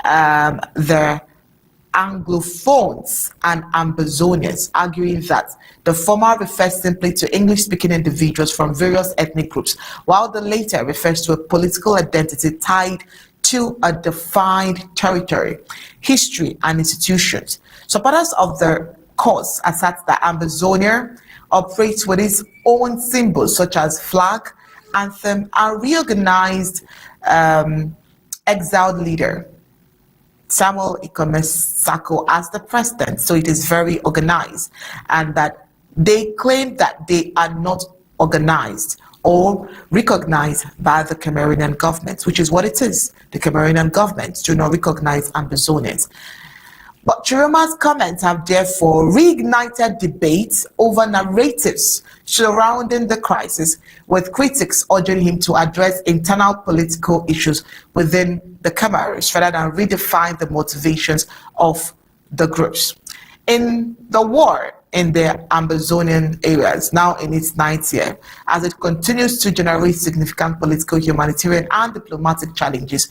the Anglophones and Ambazonians, arguing that the former refers simply to English-speaking individuals from various ethnic groups, while the latter refers to a political identity tied to a defined territory, history, and institutions. Supporters of the cause assert that Ambazonia operates with its own symbols such as flag, anthem, and reorganized exiled leader Samuel Ikomes-Sako as the president. So it is very organized, and that they claim that they are not organized or recognized by the Cameroonian government, which is what it is. The Cameroonian government do not recognize Ambazonians. But Tchiroma's comments have therefore reignited debates over narratives surrounding the crisis, with critics urging him to address internal political issues within the Cameroons rather than redefine the motivations of the groups. In the war in the Ambazonian areas, now in its 9th year, as it continues to generate significant political, humanitarian, and diplomatic challenges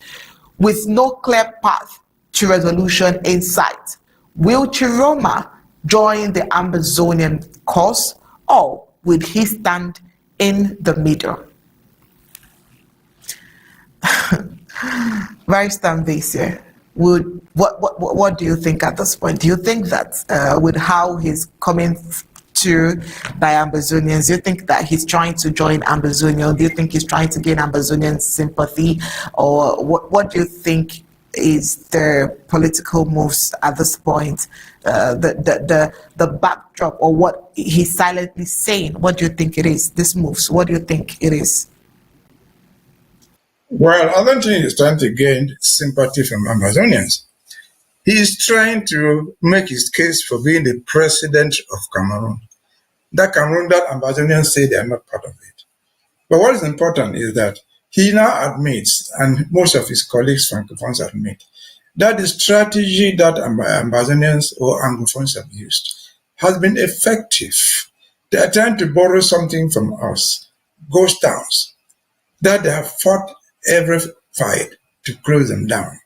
with no clear path to resolution in sight, will Tchiroma join the Ambazonian cause, or will he stand in the middle? Barrister Mbeseha, what do you think at this point? Do you think that with how he's coming to by Ambazonians? Do you think that he's trying to join Ambazonia? Do you think he's trying to gain Ambazonian sympathy? Or what do you think is the political moves at this point? The backdrop, or what he's silently saying? What do you think it is? This moves, what do you think it is? Well, I don't think he's trying to gain sympathy from Ambazonians. He is trying to make his case for being the president of Cameroon. That Cameroon that Ambazonians say they are not part of it. But what is important is that he now admits, and most of his colleagues, Francophones, admit, that the strategy that Ambazonians or Anglophones have used has been effective. They are trying to borrow something from us, ghost towns, that they have fought every fight to close them down.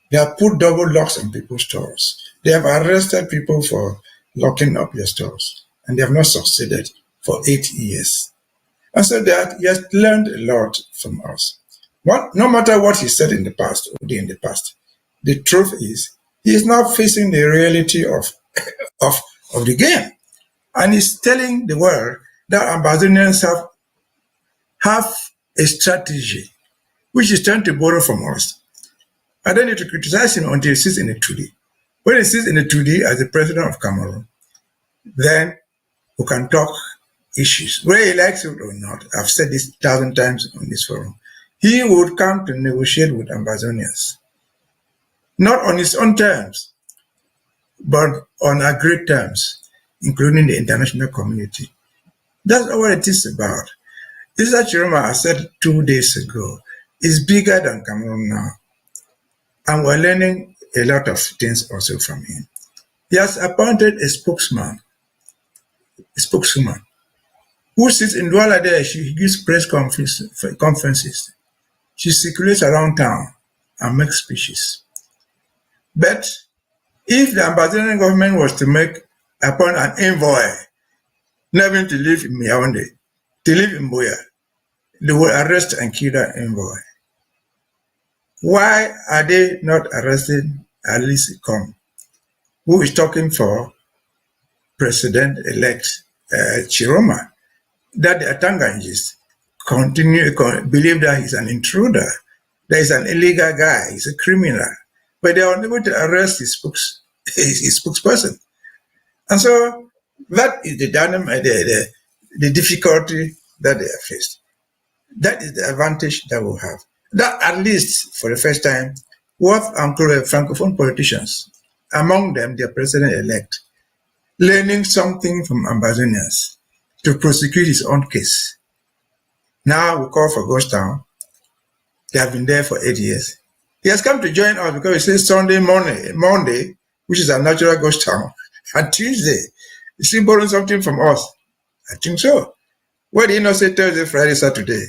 They have put double locks on people's stores. They have arrested people for locking up their stores, and they have not succeeded for 8 years. And so that he has learned a lot from us. No matter what he said in the past or did in the past, the truth is he is now facing the reality of the game. And he's telling the world that Ambazonians have a strategy which is trying to borrow from us. I don't need to criticize him until he sits in a 2D. When he sits in a 2D as the president of Cameroon, then we can talk issues. Whether he likes it or not, I've said this 1,000 times on this forum, he would come to negotiate with Ambazonians. Not on his own terms, but on agreed terms, including the international community. That's what it is about. Issa Tchiroma, I said 2 days ago, is bigger than Cameroon now. And we're learning a lot of things also from him. He has appointed a spokeswoman, who sits in Douala there. She gives press conferences. She circulates around town and makes speeches. But if the Ambazonian government was to appoint an envoy, not even to live in Yaoundé, to live in Boya, they will arrest and kill that envoy. Why are they not arresting Alice Kom, who is talking for President-elect Tchiroma, that the Atangangis believe that he's an intruder, that he's an illegal guy, he's a criminal, but they are unable to arrest his spokesperson. And so that is the difficulty that they have faced. That is the advantage that we have. That, at least for the first time, what Francophone politicians, among them their president-elect, learning something from Ambazonians to prosecute his own case. Now we call for Ghost Town. They have been there for 8 years. He has come to join us because he says Monday, which is a natural ghost town, and Tuesday, is he borrowing something from us? I think so. Why did he not say Thursday, Friday, Saturday?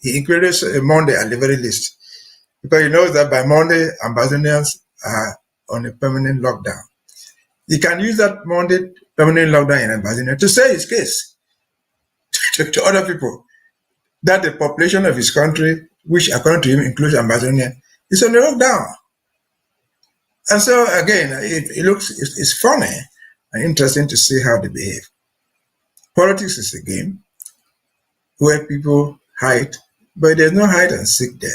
He included Monday at the very least, because he knows that by Monday, Ambazonians are on a permanent lockdown. He can use that Monday permanent lockdown in Ambazonia to say his case to other people, that the population of his country, which according to him includes Ambazonia, is on the lockdown. And so again, it's funny and interesting to see how they behave. Politics is a game where people hide, but there's no hide and seek there.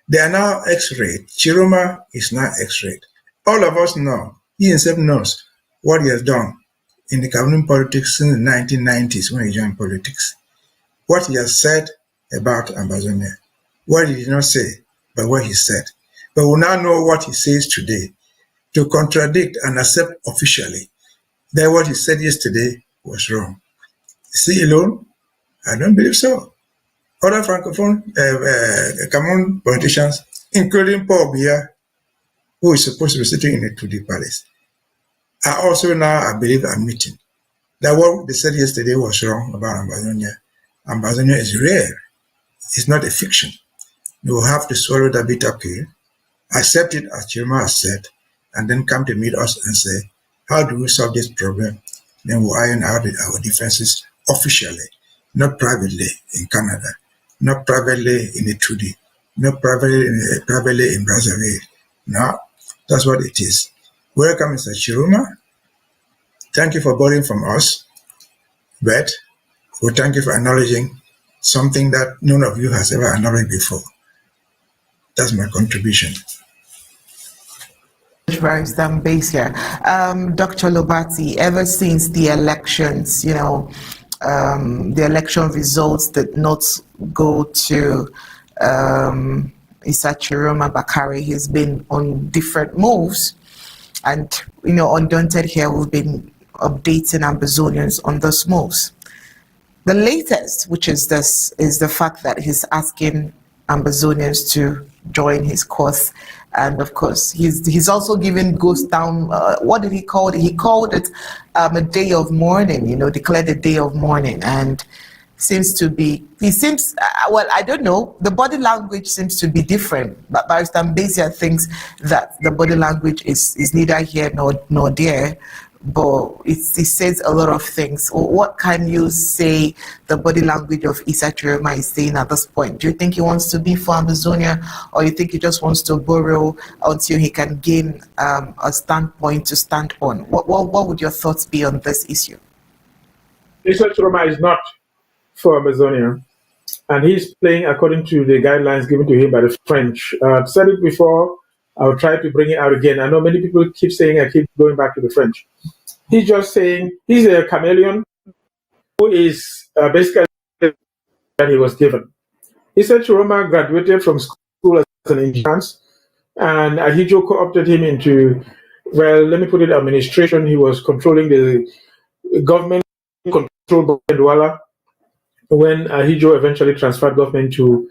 They are now X-rayed. Tchiroma is now X-rayed. All of us know, he himself knows what he has done in the Cameroon politics since the 1990s when he joined politics. What he has said about Ambazonia, what he did not say, but what he said. But we now know what he says today to contradict and accept officially that what he said yesterday was wrong. Is he alone? I don't believe so. Other Francophone Cameroon politicians, including Paul Biya, who is supposed to be sitting in a 2D palace, are also now, I believe, admitting that what they said yesterday was wrong about Ambazonia. Ambazonia is real. It's not a fiction. You will have to swallow that bitter pill, accept it as Tchiroma has said, and then come to meet us and say, how do we solve this problem? Then we'll iron out our differences officially, not privately in Canada, not privately in the 2D, not privately in Brazzaville. No, that's what it is. Welcome, Mr. Tchiroma. Thank you for borrowing from us. But we thank you for acknowledging something that none of you has ever acknowledged before. That's my contribution. Barrister Mbeseha. Dr. Lobati, ever since the elections, the election results did not go to Issa Tchiroma Bakari. He's been on different moves, and Undaunted here, we've been updating Ambazonians on those moves. The latest, which is this, is the fact that he's asking Ambazonians to join his cause. And of course, he's also given ghost town, what did he call it? He called it a day of mourning, declared a day of mourning. And well, I don't know, the body language seems to be different. But Barrister Mbeseha thinks that the body language is neither here nor there. But it says a lot of things. What can you say the body language of Issa Tchiroma is saying at this point? Do you think he wants to be for Ambazonia, or you think he just wants to borrow until he can gain a standpoint to stand on? What would your thoughts be on this issue? Issa Tchiroma is not for Ambazonia, and he's playing according to the guidelines given to him by the French. I've said it before. I'll try to bring it out again. I know many people keep saying I keep going back to the French. He's just saying he's a chameleon who is basically that he was given. Issa Tchiroma graduated from school as an engineer, and Ahidjo co-opted him into, well, let me put it, administration. He was controlling the government, controlled by Douala, when Ahidjo eventually transferred government to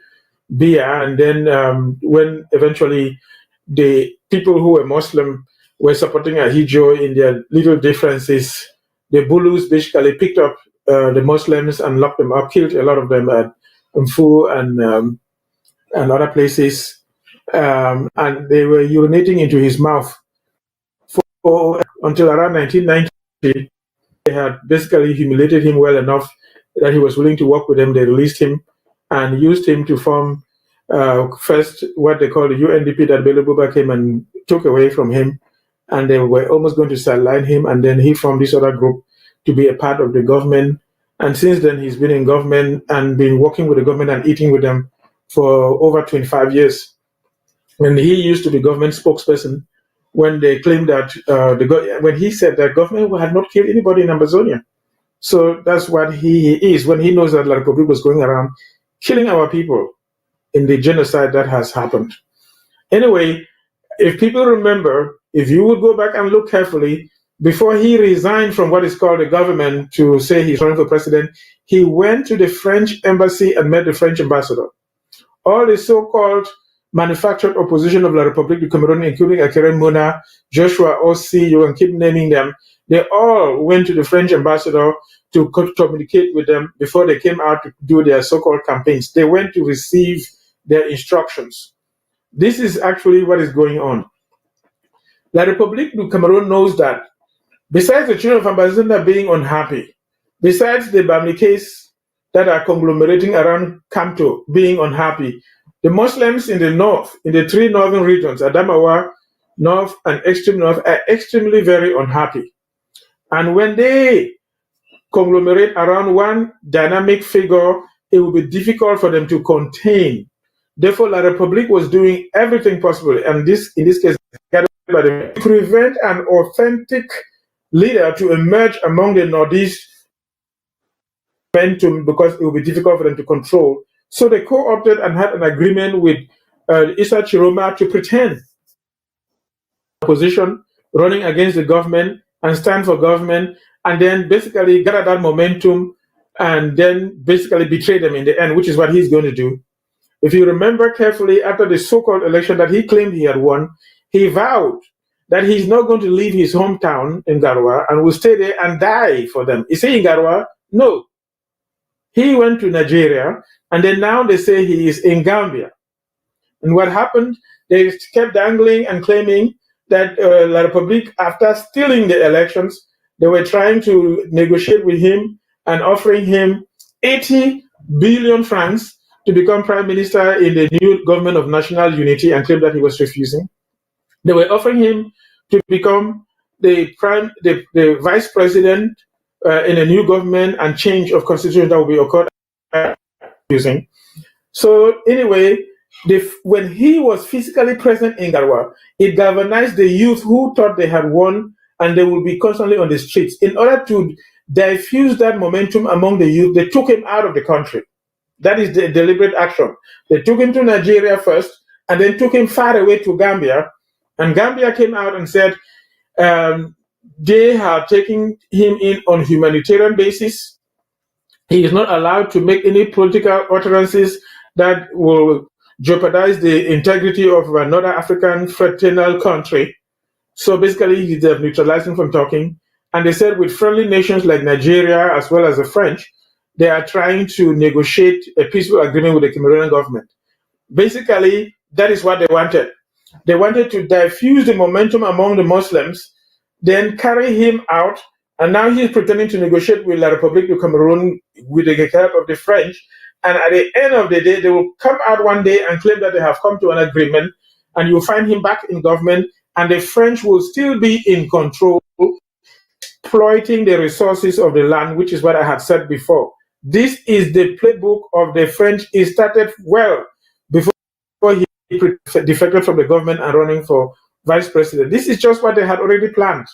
Bia, and then when eventually the people who were Muslim were supporting Ahidjo in their little differences, the Bulus basically picked up the Muslims and locked them up, killed a lot of them at Mfu and other places, and they were urinating into his mouth until around 1990. They had basically humiliated him well enough that he was willing to work with them. They released him and used him to form first what they call the UNDP that Bello Buba came and took away from him, and they were almost going to sideline him, and then he formed this other group to be a part of the government. And since then, he's been in government and been working with the government and eating with them for over 25 years. And he used to be government spokesperson when they claimed that, when he said that government had not killed anybody in Ambazonia. So that's what he is when he knows that La Republique was going around killing our people in the genocide that has happened. Anyway, if people remember, if you would go back and look carefully, before he resigned from what is called the government to say he's running for president, he went to the French embassy and met the French ambassador. All the so-called manufactured opposition of La République du Cameroun, including Akere Mona, Joshua Ossi, you can keep naming them, they all went to the French ambassador to communicate with them before they came out to do their so-called campaigns. They went to receive their instructions. This is actually what is going on. La République du Cameroun knows that besides the children of Ambazonia being unhappy, besides the Bambili case that are conglomerating around Kanto being unhappy, the Muslims in the north, in the three northern regions, Adamawa, North, and Extreme North, are extremely very unhappy. And when they conglomerate around one dynamic figure, it will be difficult for them to contain. Therefore, La République was doing everything possible, and in this case, to prevent an authentic leader to emerge among the Northeast momentum, because it will be difficult for them to control. So they co-opted and had an agreement with Issa Tchiroma to pretend opposition, running against the government and stand for government, and then basically gather that momentum and then basically betray them in the end, which is what he's going to do. If you remember carefully, after the so-called election that he claimed he had won, he vowed that he's not going to leave his hometown in Garoua and will stay there and die for them. Is he in Garoua? No. He went to Nigeria, and then now they say he is in Gambia. And what happened, they kept dangling and claiming that La République, after stealing the elections, they were trying to negotiate with him and offering him 80 billion francs to become prime minister in the new government of national unity, and claimed that he was refusing. They were offering him to become the vice president in a new government and change of constitution that will be occurred using. So anyway, when he was physically present in Garwa, it galvanized the youth who thought they had won and they would be constantly on the streets. In order to diffuse that momentum among the youth, they took him out of the country. That is the deliberate action. They took him to Nigeria first and then took him far away to Gambia. And Gambia came out and said they are taking him in on humanitarian basis. He is not allowed to make any political utterances that will jeopardize the integrity of another African fraternal country. So basically, they've neutralized him from talking. And they said with friendly nations like Nigeria, as well as the French, they are trying to negotiate a peaceful agreement with the Cameroonian government. Basically, that is what they wanted. They wanted to diffuse the momentum among the Muslims, then carry him out, and now he's pretending to negotiate with La République du Cameroun with the help of the French. And at the end of the day, they will come out one day and claim that they have come to an agreement, and you'll find him back in government, and the French will still be in control, exploiting the resources of the land, which is what I had said before. This is the playbook of the French. It started well before he defected from the government and running for vice president. This is just what they had already planned.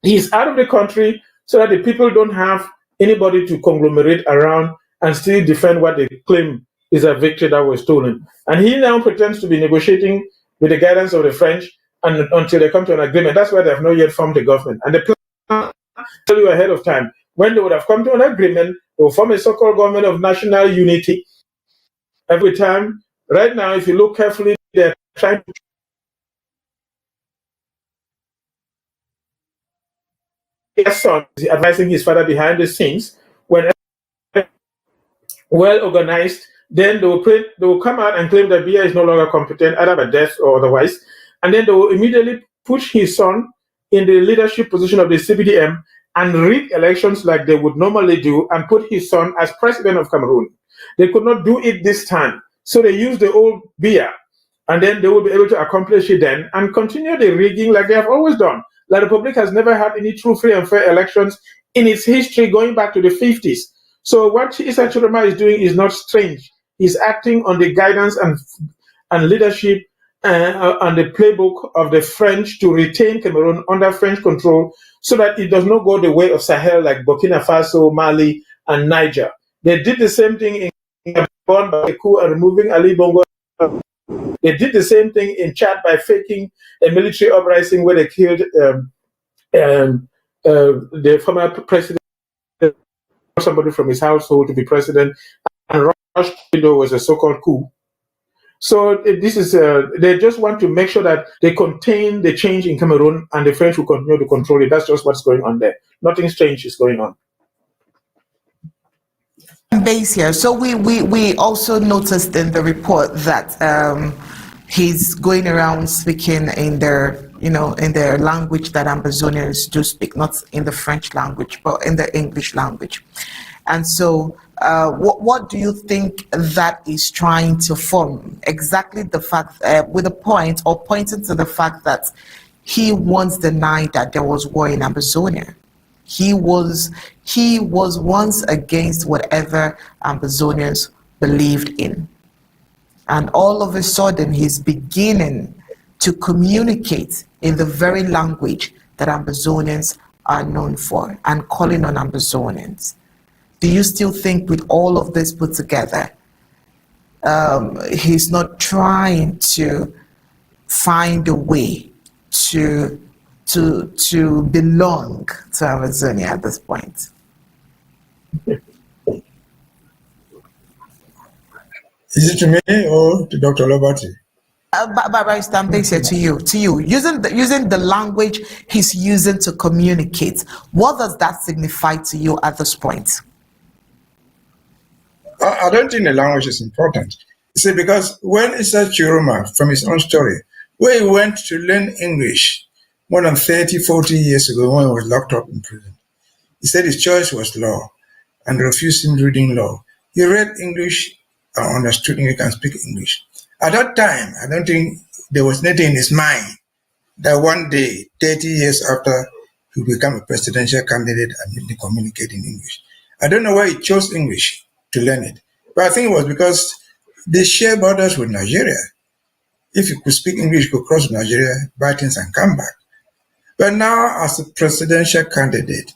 He's out of the country so that the people don't have anybody to conglomerate around and still defend what they claim is a victory that was stolen. And he now pretends to be negotiating with the guidance of the French and until they come to an agreement. That's why they have not yet formed the government. And the plan, tell you ahead of time, when they would have come to an agreement, they will form a so-called government of national unity. Every time, right now, if you look carefully, they're trying to his son is advising his father behind the scenes. When well organized, then they will come out and claim that Biya is no longer competent, either by death or otherwise, and then they will immediately push his son in the leadership position of the CPDM and rig elections like they would normally do and put his son as president of Cameroon. They could not do it this time, so they used the old Biya, and then they will be able to accomplish it then and continue the rigging like they have always done. La République has never had any true, free, and fair elections in its history going back to the 50s. So what Issa Tchiroma is doing is not strange. He's acting on the guidance and leadership and the playbook of the French to retain Cameroon under French control so that it does not go the way of Sahel like Burkina Faso, Mali, and Niger. They did the same thing in Gabon by the coup and removing Ali Bongo. They did the same thing in Chad by faking a military uprising where they killed the former president, somebody from his household to be president, and rushed was a so-called coup. So this is they just want to make sure that they contain the change in Cameroon, and the French will continue to control it. That's just what's going on there. Nothing strange is going on. Base here. So we also noticed in the report that he's going around speaking in their language that Ambazonians do speak, not in the French language, but in the English language. And so what do you think that is trying to form? Exactly the fact, with a point or pointing to the fact that he once denied that there was war in Ambazonia. He was once against whatever Ambazonians believed in. And all of a sudden, he's beginning to communicate in the very language that Ambazonians are known for and calling on Ambazonians. Do you still think with all of this put together, he's not trying to find a way to belong to Ambazonia at this point? Is it to me or to Dr. Lobati? Barrister Mbeseha, to you. Using the language he's using to communicate, what does that signify to you at this point? I don't think the language is important. You see, because when Issa Tchiroma, from his own story, where he went to learn English more than 30, 40 years ago when he was locked up in prison, he said his choice was law and refused him reading law. He read English and understood English and speak English. At that time, I don't think there was anything in his mind that one day, 30 years after he became a presidential candidate and he communicated in English. I don't know why he chose English to learn it, but I think it was because they share borders with Nigeria. If you could speak English, you could cross Nigeria, buy things and come back. But now, as a presidential candidate,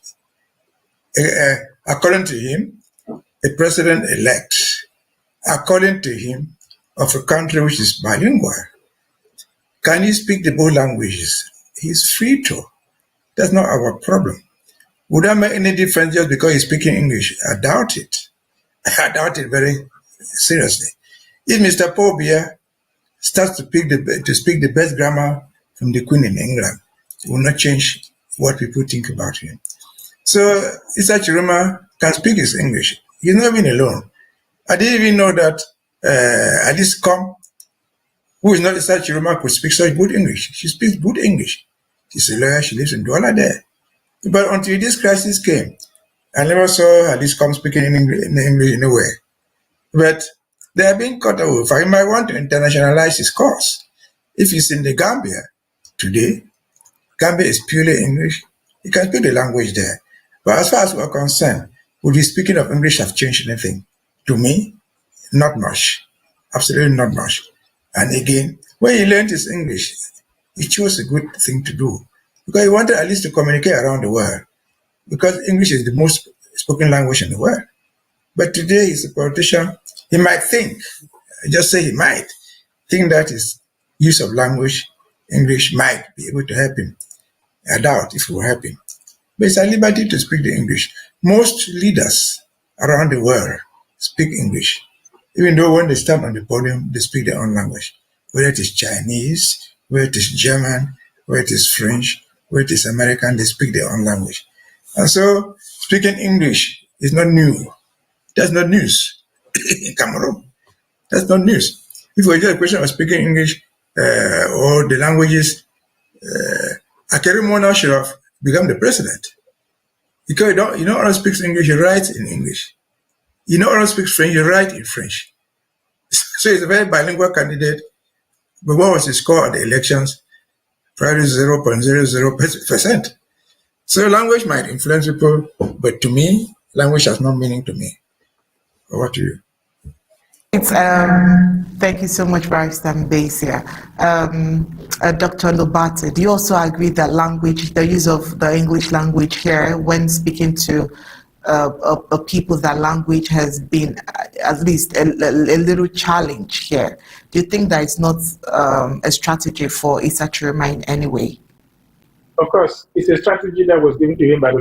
according to him, a president-elect, according to him, of a country which is bilingual, can he speak the both languages? He's free to. That's not our problem. Would that make any difference just because he's speaking English? I doubt it. I doubt it very seriously. If Mr. Paul Biya starts to speak the best grammar from the Queen in England, it will not change what people think about him. So Issa Tchiroma can speak his English. He's not even alone. I didn't even know that Alice Com, who is not Issa Tchiroma, could speak such good English. She speaks good English. She's a lawyer. She lives in Douala there. But until this crisis came, I never saw Alice Com speaking in English nowhere. But they are being cut off. He might want to internationalize his course. If he's in the Gambia today, Gambia is purely English. He can speak the language there. But as far as we're concerned, would the speaking of English have changed anything? To me, not much. Absolutely not much. And again, when he learned his English, he chose a good thing to do. Because he wanted at least to communicate around the world. Because English is the most spoken language in the world. But today he's a politician. He might think, just say he might, think that his use of language, English, might be able to help him. I doubt if it will help him. But it's a liberty to speak the English. Most leaders around the world speak English. Even though when they stand on the podium, they speak their own language. Whether it is Chinese, whether it is German, whether it is French, whether it is American, they speak their own language. And so speaking English is not new. That's not news in Cameroon. That's not news. If it was just a question of speaking English or the languages, Tchiroma should have become the president. Because you know how to speak English, you write in English. You know how to speak French, you write in French. So he's a very bilingual candidate. But what was his score at the elections? Probably 0.00%. So language might influence people, but to me, language has no meaning to me. Over to you. Thank you so much, Barrister Mbeseha. Dr. Lobati, do you also agree that language, the use of the English language here when speaking to people, that language has been at least a little challenge here? Do you think that it's not a strategy for Issa Tchiroma in any way? Of course, it's a strategy that was given to him by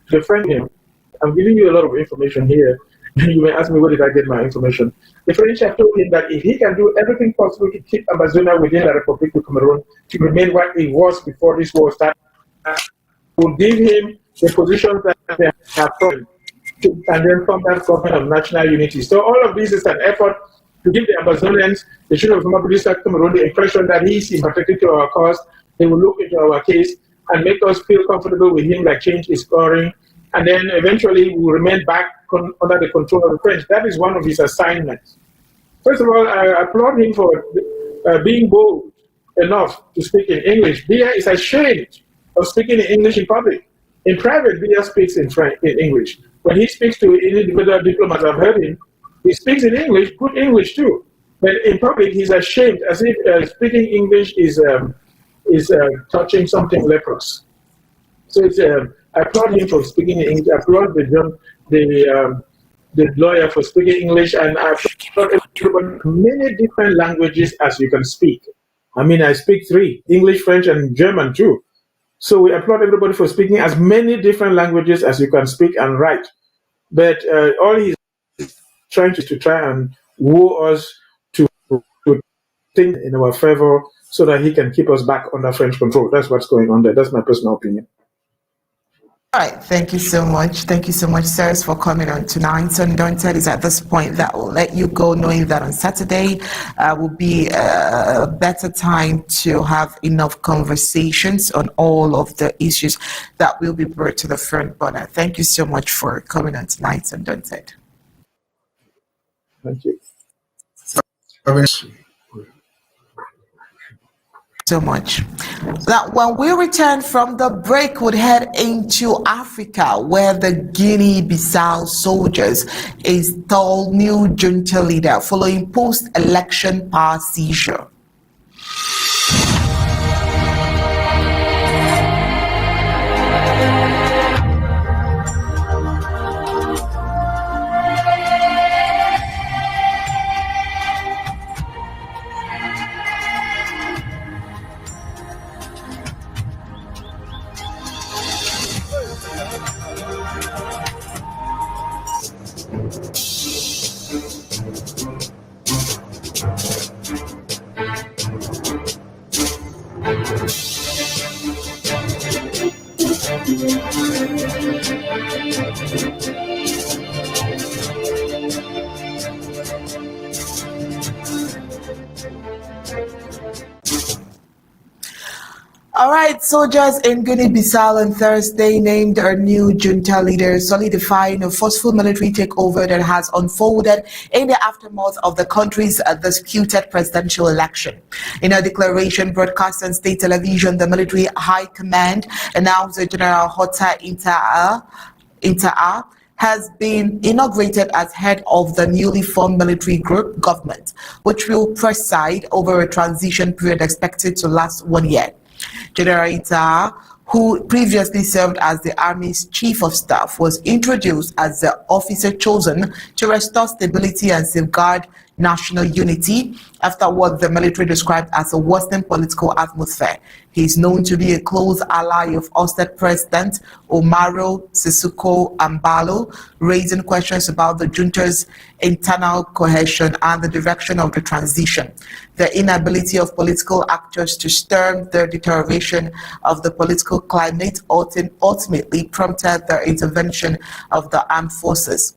the friend him. I'm giving you a lot of information here. You may ask me, where did I get my information? The French have told him that if he can do everything possible to keep Ambazonia within the Republic of Cameroon to remain what it was before this war started, will give him the positions that they have promised, and then form that government of national unity. So all of this is an effort to give the Ambazonians, the children of former British Cameroon, the impression that he is sympathetic to our cause. They will look into our case and make us feel comfortable with him, like change is scoring, and then eventually we will remain back under the control of the French. That is one of his assignments. First of all, I applaud him for being bold enough to speak in English. Biya is ashamed of speaking in English in public. In private, Biya speaks in English. When he speaks to individual diplomats, I've heard him, he speaks in English, good English too. But in public, he's ashamed, as if speaking English is touching something leprous. So I applaud him for speaking in English. I applaud the lawyer for speaking English, and I applaud many different languages as you can speak. I mean, I speak 3, English, French, and German too. So we applaud everybody for speaking as many different languages as you can speak and write. But all he's trying to try and woo us to think in our favor so that he can keep us back under French control. That's what's going on there. That's my personal opinion. All right, thank you so much. Thank you so much, sirs, for coming on tonight. Undaunted is at this point that will let you go, knowing that on Saturday will be a better time to have enough conversations on all of the issues that will be brought to the front burner. Thank you so much for coming on tonight, Undaunted. Thank you. So much. Now, when we return from the break, we'll head into Africa, where the Guinea-Bissau soldiers install new junta leader following post-election power seizure. All right, soldiers in Guinea-Bissau on Thursday named a new junta leader, solidifying a forceful military takeover that has unfolded in the aftermath of the country's disputed presidential election. In a declaration broadcast on state television, the military high command announced that General Hota Intaa has been inaugurated as head of the newly formed military group government, which will preside over a transition period expected to last 1 year. General Issa, who previously served as the Army's Chief of Staff, was introduced as the officer chosen to restore stability and safeguard national unity after what the military described as a worsening political atmosphere. He is known to be a close ally of ousted President Umaro Sissoco Embalo, raising questions about the junta's internal cohesion and the direction of the transition. The inability of political actors to stem the deterioration of the political climate ultimately prompted the intervention of the armed forces.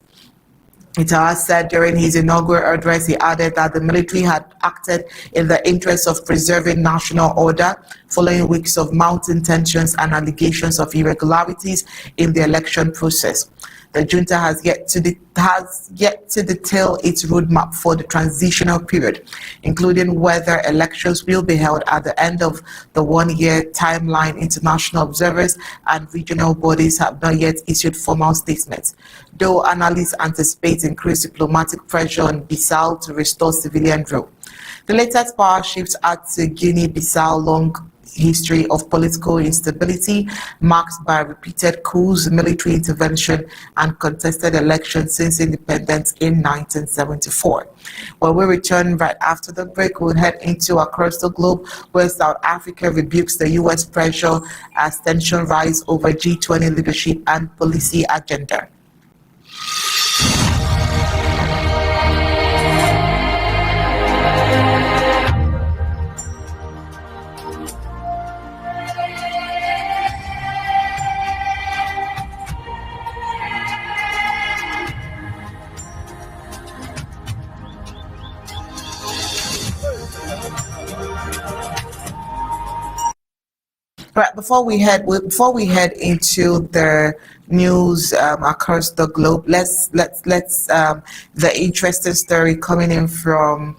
Issa said during his inaugural address, he added that the military had acted in the interest of preserving national order following weeks of mounting tensions and allegations of irregularities in the election process. The junta has yet to detail its roadmap for the transitional period, including whether elections will be held at the end of the 1 year timeline. International observers and regional bodies have not yet issued formal statements, though analysts anticipate increased diplomatic pressure on Bissau to restore civilian rule. The latest power shifts add to Guinea-Bissau long history of political instability marked by repeated coups, military intervention, and contested elections since independence in 1974. When we return right after the break, we'll head into across the globe, where South Africa rebukes the U.S. pressure as tension rise over G20 leadership and policy agenda. Right, before we head into the news across the globe, let's the interesting story coming in from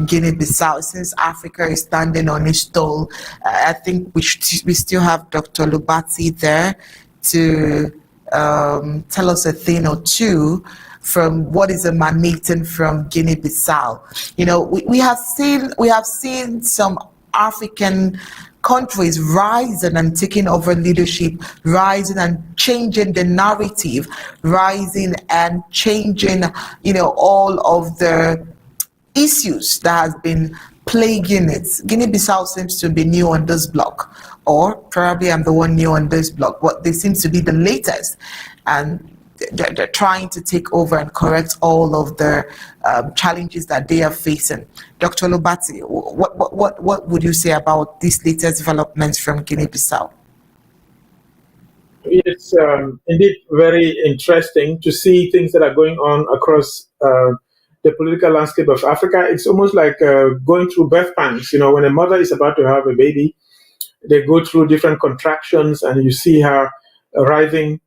Guinea-Bissau. Since Africa is standing on its toe, I think we still have Dr. Lobati there to tell us a thing or two from what is emanating from Guinea-Bissau. You know, we have seen some African countries rising and taking over leadership, rising and changing the narrative, rising and changing, you know, all of the issues that has been plaguing it. Guinea-Bissau seems to be new on this block, or probably I'm the one new on this block, but they seem to be the latest, and they're trying to take over and correct all of the challenges that they are facing. Dr. Lobati, what would you say about these latest developments from Guinea-Bissau? It's indeed very interesting to see things that are going on across the political landscape of Africa. It's almost like going through birth pangs. You know, when a mother is about to have a baby, they go through different contractions, and you see her arriving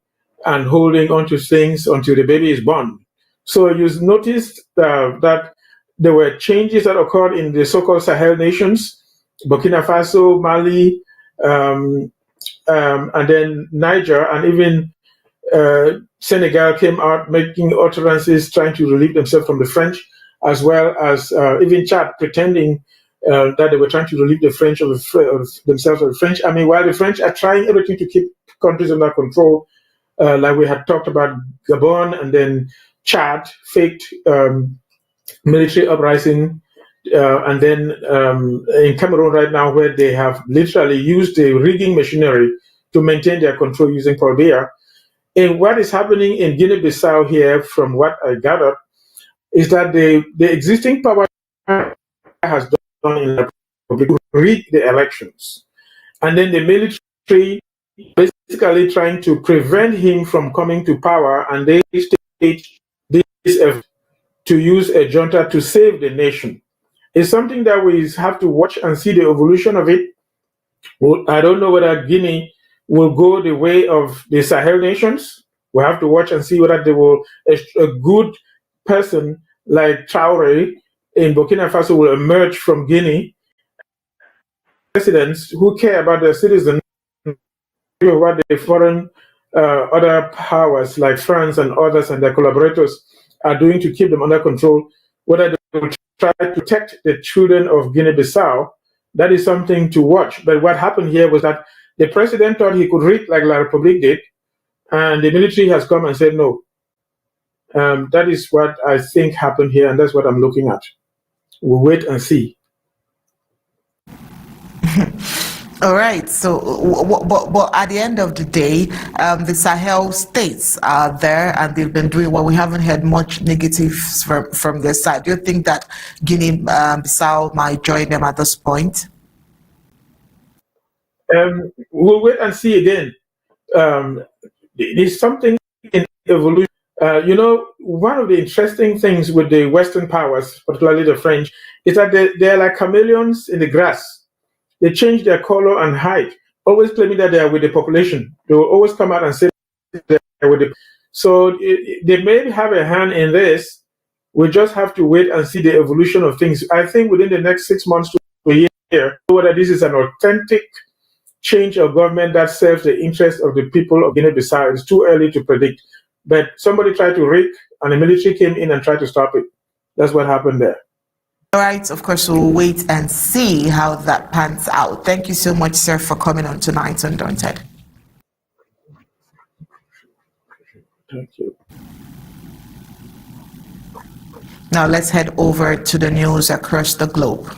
and holding onto things until the baby is born. So you noticed that there were changes that occurred in the so-called Sahel nations, Burkina Faso, Mali, and then Niger, and even Senegal came out making utterances trying to relieve themselves from the French, as well as even Chad pretending that they were trying to relieve the French of themselves of the French. I mean, while the French are trying everything to keep countries under control, like we had talked about Gabon, and then Chad faked military uprising, and then in Cameroon right now, where they have literally used the rigging machinery to maintain their control using Paul Biya. And what is happening in Guinea-Bissau here, from what I gathered, is that the existing power has done in the republic to rig the elections, and then the military basically trying to prevent him from coming to power, and they stage this effort to use a junta to save the nation. It's something that we have to watch and see the evolution of it. Well, I don't know whether Guinea will go the way of the Sahel nations. We have to watch and see whether they will, a good person like Traore in Burkina Faso will emerge from Guinea. Presidents who care about their citizens, what the foreign other powers like France and others and their collaborators are doing to keep them under control, whether they will try to protect the children of Guinea-Bissau. That is something to watch. But what happened here was that the president thought he could rig like La Republique did, and the military has come and said no. That is what I think happened here, and that's what I'm looking at. We'll wait and see. All right. So, but at the end of the day, the Sahel states are there, and they've been doing well. We haven't heard much negatives from their side. Do you think that Guinea-Bissau might join them at this point? We'll wait and see again. There's something in evolution. One of the interesting things with the Western powers, particularly the French, is that they're like chameleons in the grass. They change their color and height, always claiming that they are with the population. They will always come out and say they are with the. So they may have a hand in this. We just have to wait and see the evolution of things. I think within the next 6 months to a year, whether this is an authentic change of government that serves the interests of the people of Guinea-Bissau, it's too early to predict. But somebody tried to rig, and the military came in and tried to stop it. That's what happened there. All right, of course, we'll wait and see how that pans out. Thank you so much, sir, for coming on tonight, Undaunted. Thank you. Now let's head over to the news across the globe.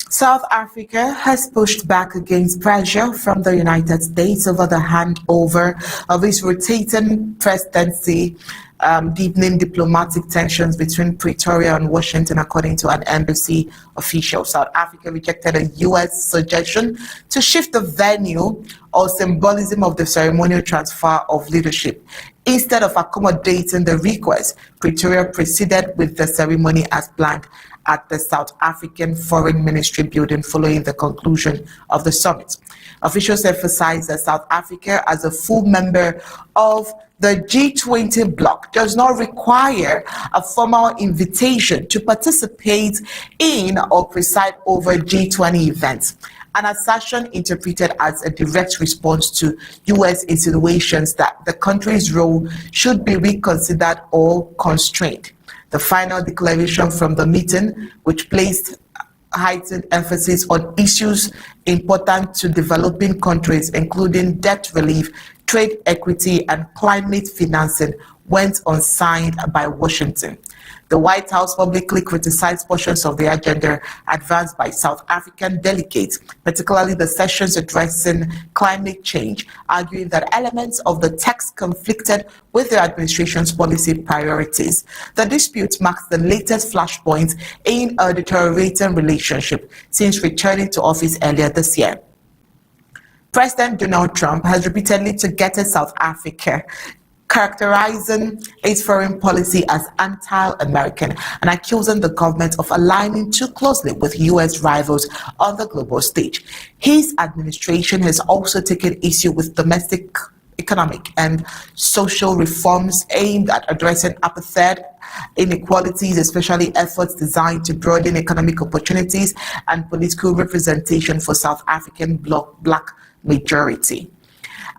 South Africa has pushed back against pressure from the United States over the handover of its rotating presidency, deepening diplomatic tensions between Pretoria and Washington, according to an embassy official. South Africa rejected a U.S. suggestion to shift the venue or symbolism of the ceremonial transfer of leadership. Instead of accommodating the request, Pretoria proceeded with the ceremony as planned at the South African Foreign Ministry building following the conclusion of the summit. Officials emphasized that South Africa, as a full member of the G20 bloc, does not require a formal invitation to participate in or preside over G20 events. An assertion interpreted as a direct response to U.S. insinuations that the country's role should be reconsidered or constrained. The final declaration from the meeting, which placed heightened emphasis on issues important to developing countries, including debt relief, trade equity, and climate financing, went unsigned by Washington. The White House publicly criticized portions of the agenda advanced by South African delegates, particularly the sessions addressing climate change, arguing that elements of the text conflicted with the administration's policy priorities. The dispute marks the latest flashpoint in a deteriorating relationship since returning to office earlier this year. President Donald Trump has repeatedly targeted South Africa, characterizing its foreign policy as anti-American and accusing the government of aligning too closely with U.S. rivals on the global stage. His administration has also taken issue with domestic economic and social reforms aimed at addressing apartheid, inequalities, especially efforts designed to broaden economic opportunities and political representation for South African black majority.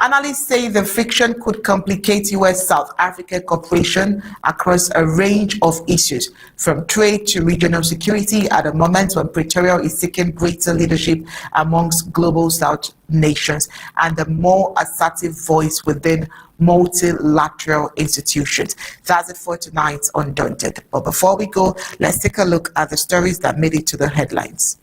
Analysts say the friction could complicate U.S.-South Africa cooperation across a range of issues, from trade to regional security, at a moment when Pretoria is seeking greater leadership amongst global South nations and a more assertive voice within multilateral institutions. That's it for tonight on Undaunted. But before we go, let's take a look at the stories that made it to the headlines.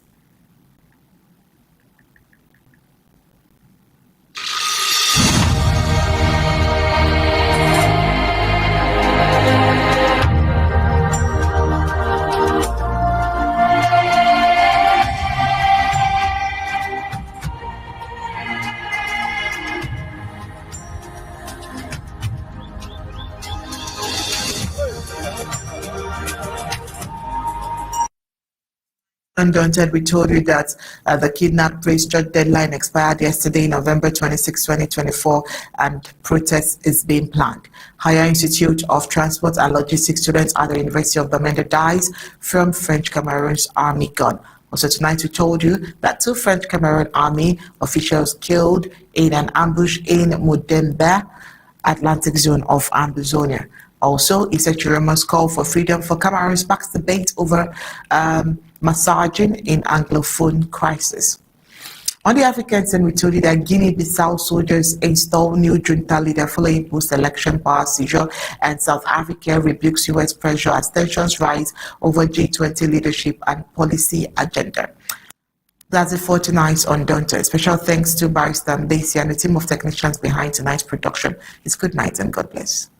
Undaunted, we told you that the kidnap race judge deadline expired yesterday, November 26, 2024, and protest is being planned. Higher Institute of Transport and Logistics students at the University of Bamenda dies from French Cameroon's army gun. Also tonight, we told you that 2 French Cameroon army officials killed in an ambush in Mundemba, Atlantic zone of Ambazonia. Also, Issa Tchiroma's call for freedom for Cameroon sparks debate over massaging in Anglophone crisis. On the African scene, we told you that Guinea-Bissau soldiers install new junta leader following post-election power seizure, and South Africa rebukes U.S. pressure as tensions rise over G20 leadership and policy agenda. That's it for tonight's Undaunted. Special thanks to Barrister Mbeseha and the team of technicians behind tonight's production. It's good night and God bless.